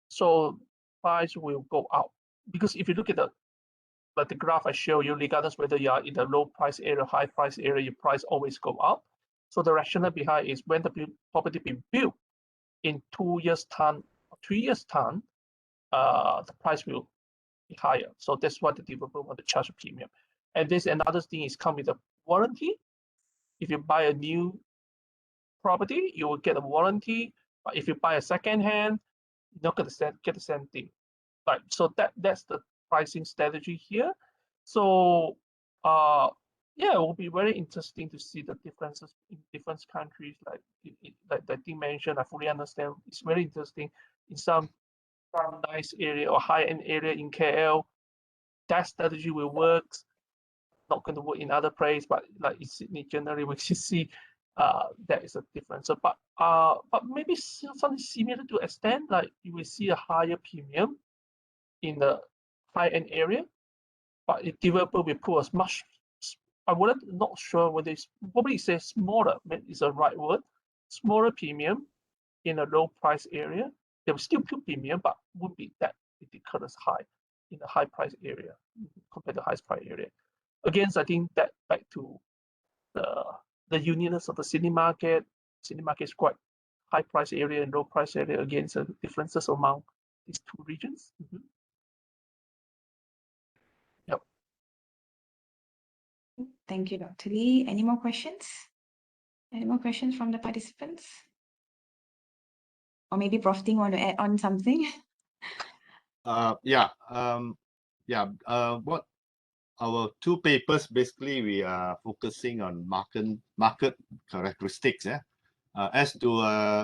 S2: so price will go up. Because if you look at the graph I show you, regardless whether you are in the low price area, high price area, your price always go up. So the rationale behind is when the property be built in 2 years time or 3 years time, the price will be higher. So that's why the developer want to charge a premium. And this another thing is come with a warranty. If you buy a new property, you will get a warranty. But if you buy a second hand, you're not going to get the same thing. Right. So that's the pricing strategy here. So yeah, it will be very interesting to see the differences in different countries. Like that Ting mentioned, I fully understand. It's very interesting in some nice area or high-end area in KL. That strategy will work. Not going to work in other places, but like in Sydney generally, we should see that is a difference. So, but maybe something similar to extent, like you will see a higher premium in the high-end area, but the developer will put as much. I wouldn't not sure whether it's probably say smaller is the right word. Smaller premium in a low price area. They will still put premium, but won't be that ridiculous high in the high price area compared to high price area. Again, I think that back to the uniqueness of the city market. City market is quite high price area and low price area. Again, the differences among these two regions. Yep.
S1: Thank you, Dr. Lee. Any more questions? Any more questions from the participants? Or maybe Prof Ting want to add on something?
S3: What our two papers basically we are focusing on market characteristics. As to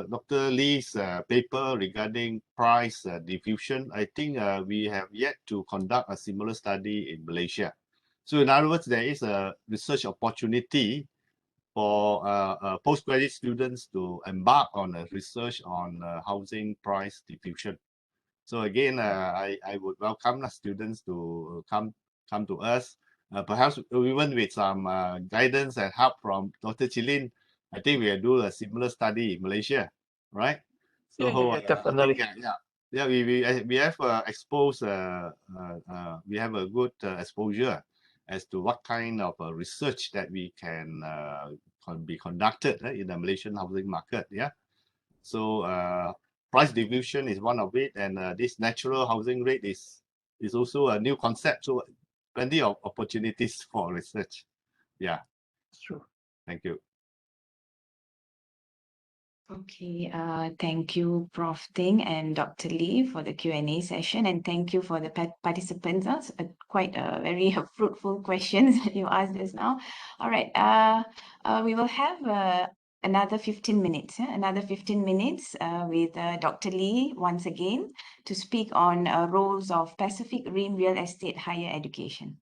S3: Dr. Lee's paper regarding price diffusion, I think we have yet to conduct a similar study in Malaysia. So in other words, there is a research opportunity for postgraduate students to embark on a research on housing price diffusion. So again, I would welcome the students to come to us, perhaps even with some guidance and help from Dr. Chyi. I think we will do a similar study in Malaysia, right? So
S2: yeah, definitely.
S3: We have exposed. We have a good exposure as to what kind of research that we can be conducted in the Malaysian housing market. Yeah. So price diffusion is one of it, and this natural housing rate is also a new concept. So plenty of opportunities for research. Yeah.
S2: It's true.
S3: Thank you.
S1: Okay, thank you, Prof Ting and Dr. Lee for the Q&A session, and thank you for the participants. Quite a very fruitful questions that you asked us now. All right, we will have another 15 minutes, with Dr. Lee once again to speak on roles of Pacific Rim real estate higher education.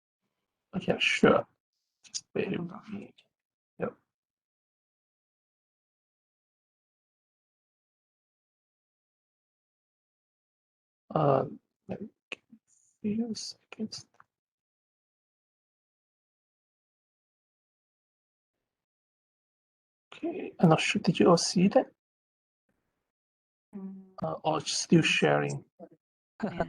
S2: Okay, sure.
S1: Welcome, Prof.
S2: Yep. Let me give a few seconds. Okay, I'm not sure. Did you all see that? Or still sharing?
S1: Yeah.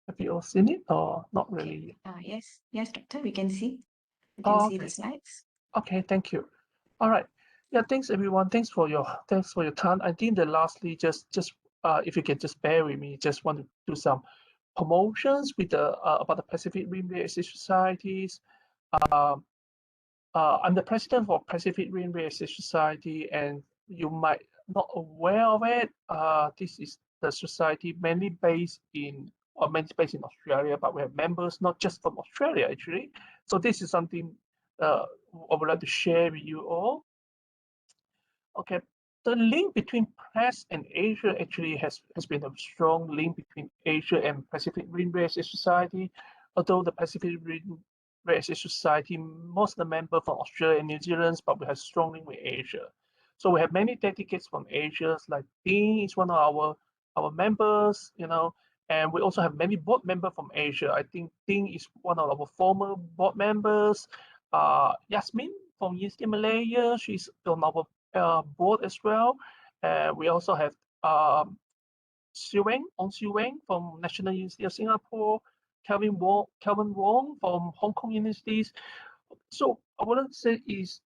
S2: Have you all seen it or not really?
S1: Yes, Doctor, we can see. We
S2: Oh,
S1: can see
S2: okay.
S1: the slides.
S2: Okay, thank you. All right. Yeah, thanks everyone. Thanks for your time. I think that lastly, just if you can just bear with me, just want to do some promotions with the about the Pacific Rim Real Estate Societies. I'm the president for Pacific Rim Real Estate Society, and you might not aware of it. This is the society mainly based in Australia, but we have members not just from Australia actually. So this is something I would like to share with you all. Okay, the link between PRRES and Asia actually has been a strong link between Asia and Pacific Rim Real Estate Society. Although the Pacific Rim Real Estate Society, most of the members from Australia and New Zealand, but we have strong link with Asia. So we have many delegates from Asia, like Ting is one of our members, you know, and we also have many board members from Asia. I think Ting is one of our former board members. Yasmin from Universiti Malaysia, she's on our board as well. We also have Siu Weng from National University of Singapore, Kelvin Wong from Hong Kong Universities. So I want to say is,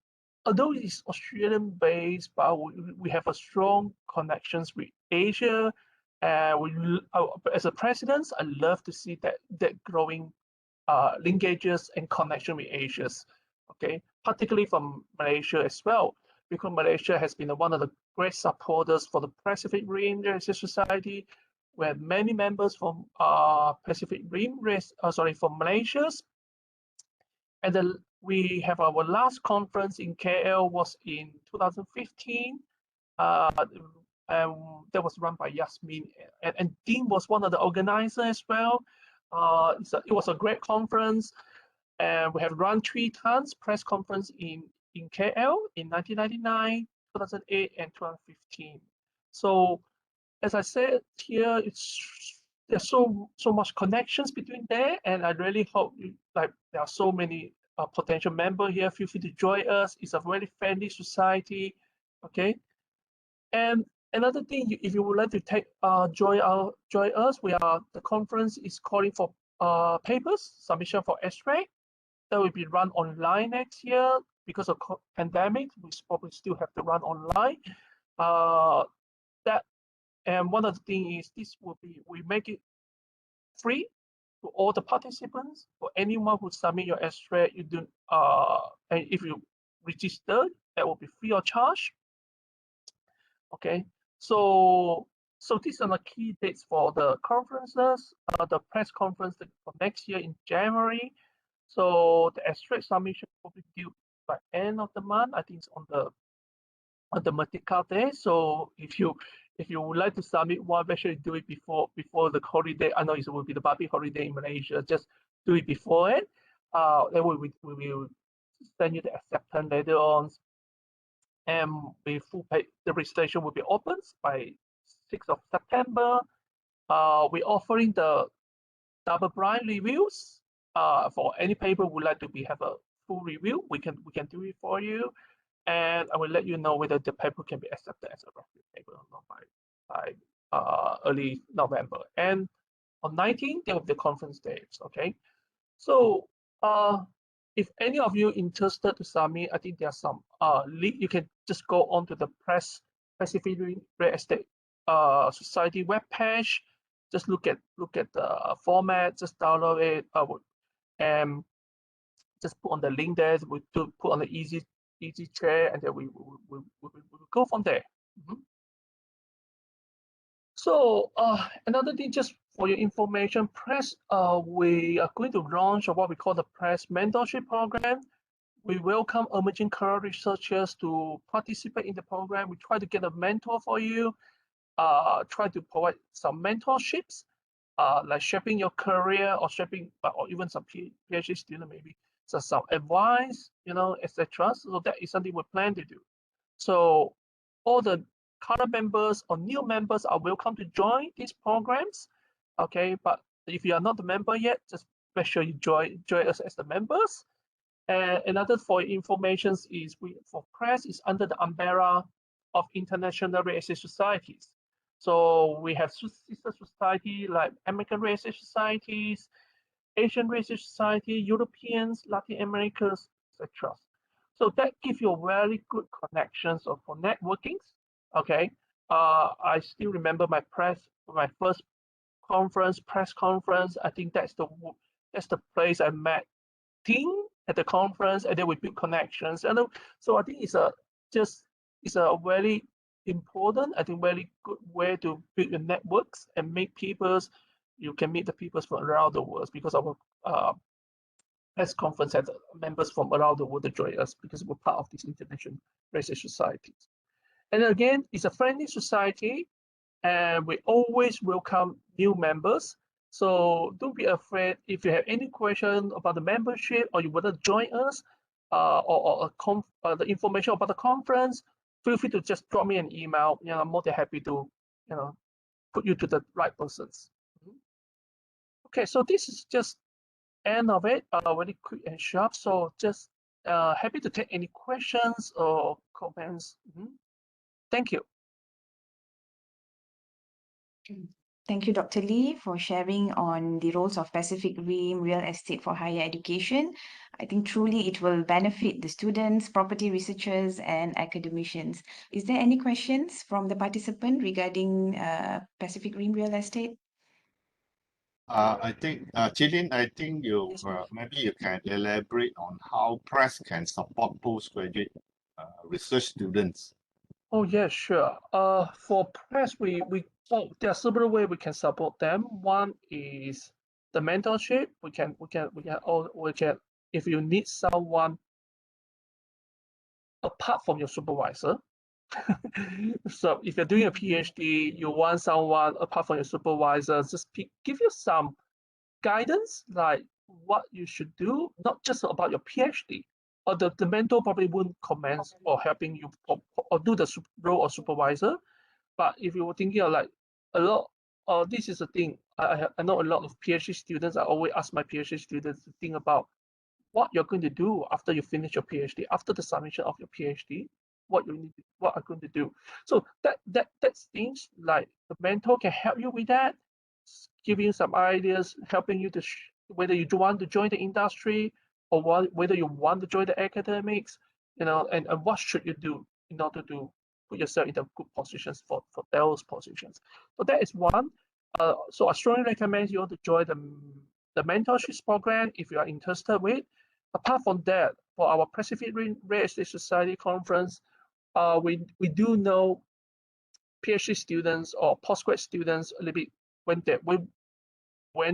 S2: although it's Australian based, but we have a strong connections with Asia. As a president, I love to see that growing linkages and connection with Asia. Okay, particularly from Malaysia as well, because Malaysia has been one of the great supporters for the Pacific Rim Real Estate Society. We have many members from Pacific Rim, from Malaysia, and then we have our last conference in KL was in 2015. And that was run by Yasmin, and Dean was one of the organizers as well. It was a great conference, and we have run 3 times press conference in KL in 1999, 2008, and 2015. So as I said here, there's so much connections between there, and I really hope there are so many potential members here. Feel free to join us. It's a very friendly society, okay. And another thing, if you would like to join us, the conference is calling for papers submission for abstract. That will be run online next year because of pandemic. We probably still have to run online. And one of the things is we make it free to all the participants. For anyone who submit your abstract, and if you register, that will be free of charge. Okay, so these are the key dates for the conferences. The press conference for next year in January. So the abstract submission will be due by end of the month. I think it's on the Merdeka Day. So if you would like to submit one, make sure you do it before the holiday. I know it will be the public holiday in Malaysia. Just do it before it. Then we will send you the acceptance later on. And the registration will be opened by 6th of September. We're offering the double blind reviews. For any paper would like to have a full review, we can do it for you, and I will let you know whether the paper can be accepted as a reference paper or not by early November. And on 19th, there will be the conference dates. Okay, so if any of you interested to submit, I think there's some link. You can just go onto the Pacific Real Estate Society webpage. Just look at the format. Just download it. And just put on the link there. We put on the easy chair, and then we will go from there. So another thing, just for your information, PRRES, we are going to launch what we call the PRRES mentorship program. We welcome emerging career researchers to participate in the program. We try to get a mentor for you, try to provide some mentorships, like shaping your career or even some PhD student maybe some advice, etc. So that is something we plan to do. So all the current members or new members are welcome to join these programs. Okay, but if you are not a member yet, just make sure you join us as the members. And another for information is for PRRES is under the umbrella of international real estate societies. So we have sister society like American real estate societies, Asian real estate society, Europeans, Latin Americans, etc. So that gives you a very good connections for networking. Okay, I still remember my first press conference. I think that's the place I met Ting at the conference, and then we build connections. And so I think it's a very important, I think very good way to build your networks and make peoples. You can meet the people from around the world because our press conference has members from around the world to join us because we're part of this international research societies. And again, it's a friendly society, and we always welcome new members. So don't be afraid. If you have any question about the membership or you want to join us, or the information about the conference, feel free to just drop me an email. I'm more than happy to, put you to the right persons. Okay, so this is just end of it. Very quick and sharp. So just happy to take any questions or comments. Thank you.
S1: Thank you, Dr. Lee, for sharing on the roles of Pacific Rim Real Estate for Higher Education. I think truly it will benefit the students, property researchers, and academicians. Is there any questions from the participant regarding Pacific Rim Real Estate?
S3: I think, Chyi, I think maybe you can elaborate on how PRRES can support postgraduate research students.
S2: Oh yeah, sure. For PRRES, there are several ways we can support them. One is the mentorship. We can if you need someone apart from your supervisor. So if you're doing a PhD, you want someone apart from your supervisor, just give you some guidance, like what you should do, not just about your PhD. Or the mentor probably won't comment or helping you or do the role of supervisor. But if you were thinking of like a lot, this is the thing. I know a lot of PhD students. I always ask my PhD students to think about what you're going to do after you finish your PhD, after the submission of your PhD, what are going to do. So that's things like the mentor can help you with that, give you some ideas, helping you to whether you want to join the industry or whether you want to join the academics, and what should you do in order to put yourself in the good positions for those positions. So that is one. So I strongly recommend you to join the mentorship program if you are interested with. Apart from that, for our Pacific Real Estate Society conference, we do know PhD students or postgrad students a little bit when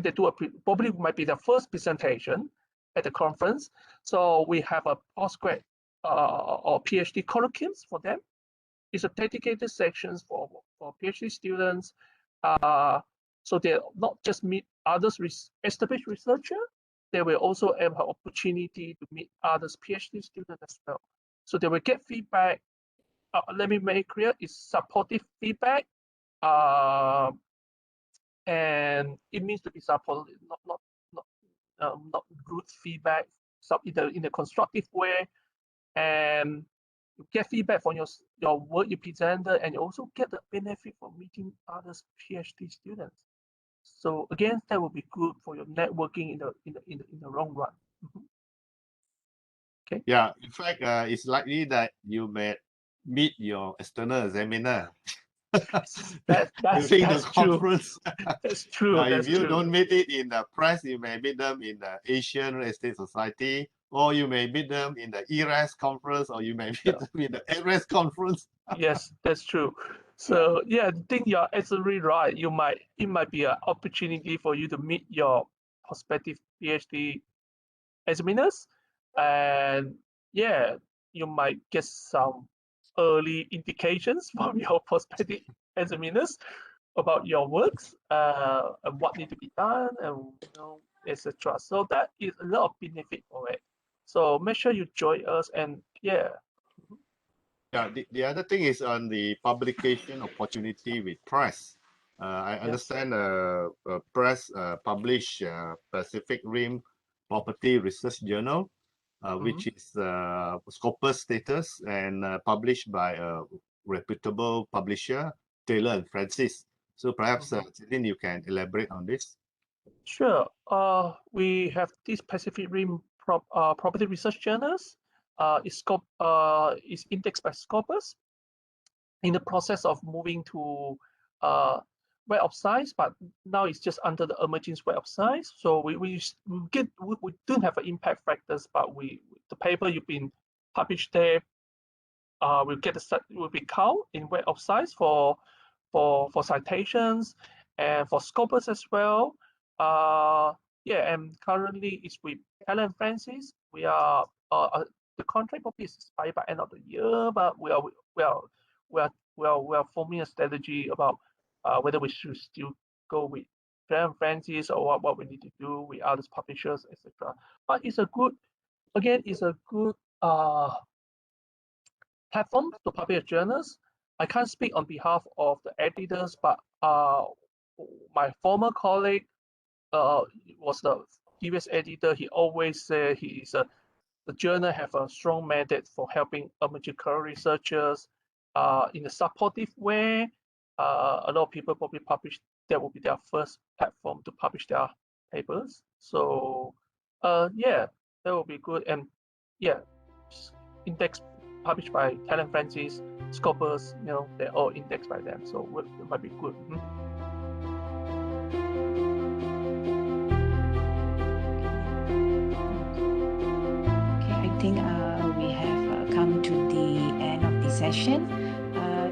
S2: they do probably might be the first presentation at the conference. So we have a postgrad or PhD colloquiums for them. It's a dedicated sections for PhD students. So they not just meet others established researchers, they will also have an opportunity to meet others PhD students as well. So they will get feedback. Let me make clear, it's supportive feedback. And it means to be supportive, not good feedback, in a constructive way. And you get feedback from your work you presented, and you also get the benefit from meeting others PhD students. So again, that will be good for your networking in the long run. Okay.
S3: Yeah, in fact, it's likely that you may meet your external examiner.
S2: That's
S3: during the conference.
S2: That's true.
S3: Now,
S2: That's
S3: if you
S2: true.
S3: don't meet it in the PRRES, you may meet them in the Asian Real Estate Society, or you may meet them in the ERES conference, or you may meet them in the ERES conference.
S2: Yes, that's true. So yeah, I think you're absolutely right. It might be an opportunity for you to meet your prospective PhD examiners, and yeah, you might get some early indications from your prospective examiners about your works, and what need to be done, and etc. So that is a lot of benefit for it. So make sure you join us, and yeah.
S3: Yeah, the other thing is on the publication opportunity with PRRES. I understand PRRES publish Pacific Rim Property Research Journal, which is Scopus status and published by a reputable publisher, Taylor and Francis. So perhaps, Celine, you can elaborate on this.
S2: Sure. We have this Pacific Rim property research journals. Is indexed by Scopus. In the process of moving to Web of Science, but now it's just under the emerging Web of Science. So we don't have an impact factors, but the paper you've been published there will be count in Web of Science for citations and for Scopus as well. And currently it's with Helen Francis. We are the contract probably is expired by end of the year, but we are forming a strategy about whether we should still go with Helen Francis or what we need to do with other publishers, etc. But it's a good platform to publish journals. I can't speak on behalf of the editors, but my former colleague was the previous editor. He always said the journal have a strong mandate for helping emerging career researchers in a supportive way. A lot of people probably publish, that will be their first platform to publish their papers. So that will be good. And index published by Helen Francis, Scopus, they're all indexed by them. So it might be good.
S1: I think we have come to the end of the session.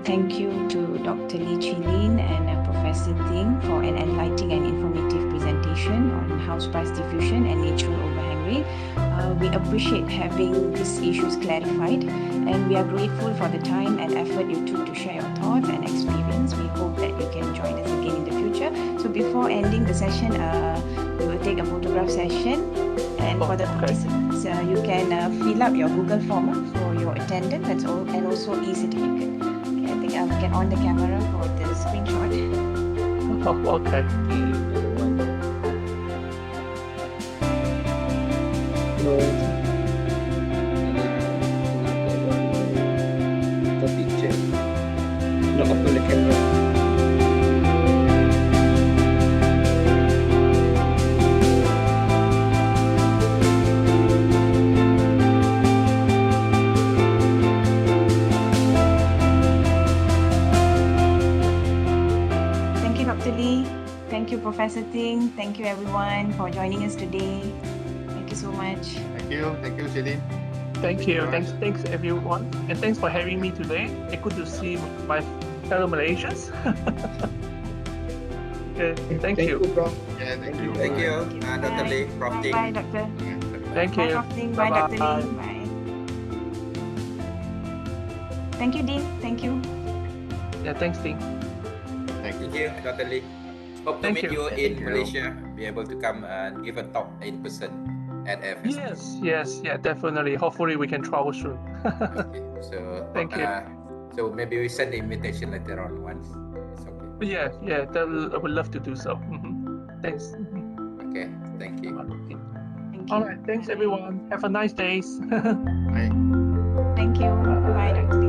S1: Thank you to Dr. Chyi and Professor Ting for an enlightening and informative presentation on house price diffusion and natural overhang rate. We appreciate having these issues clarified, and we are grateful for the time and effort you took to share your thoughts and experience. We hope that you can join us again in the future. So before ending the session, we will take a photograph session. And for the participants, you can fill up your Google form for your attendance. That's all, and also e-certificate. Okay, I think I'll get on the camera for the screenshot.
S2: Okay.
S5: The picture. Not open the camera.
S1: Thank you, Professor Ting. Thank you, everyone, for joining us today. Thank you so much.
S3: Thank you, Celine.
S2: Thank you. Thanks everyone, and thanks for having me today. It's good to see my fellow Malaysians. Okay, thank you.
S5: Prof.
S3: Yeah, thank you.
S4: Thank you, Dr. Lee, Prof. Ting.
S1: Bye, Doctor.
S2: Thank
S1: Bye,
S2: you.
S1: Prof. Ting. Bye, Dr.
S2: Bye-bye.
S1: Lee. Bye. Thank you, Dean. Thank you.
S2: Yeah, thanks, Ting.
S3: Thank you.
S4: Thank you, Dr. Lee. Hope to
S2: Thank
S4: meet
S2: you.
S4: you
S3: Thank
S4: in
S3: you.
S4: Malaysia. Be able to come and give a talk in person at FS.
S2: Yes, definitely. Hopefully we can travel soon.
S4: Okay. So
S2: Thank you.
S4: So maybe we send the invitation later on once. It's okay.
S2: Yeah, I would love to do so. Thanks.
S4: Okay. Thank you.
S1: Thank you.
S2: All right, thanks
S1: Bye.
S2: everyone. Have a nice day.
S3: Bye.
S1: Thank you. Bye, Doctor.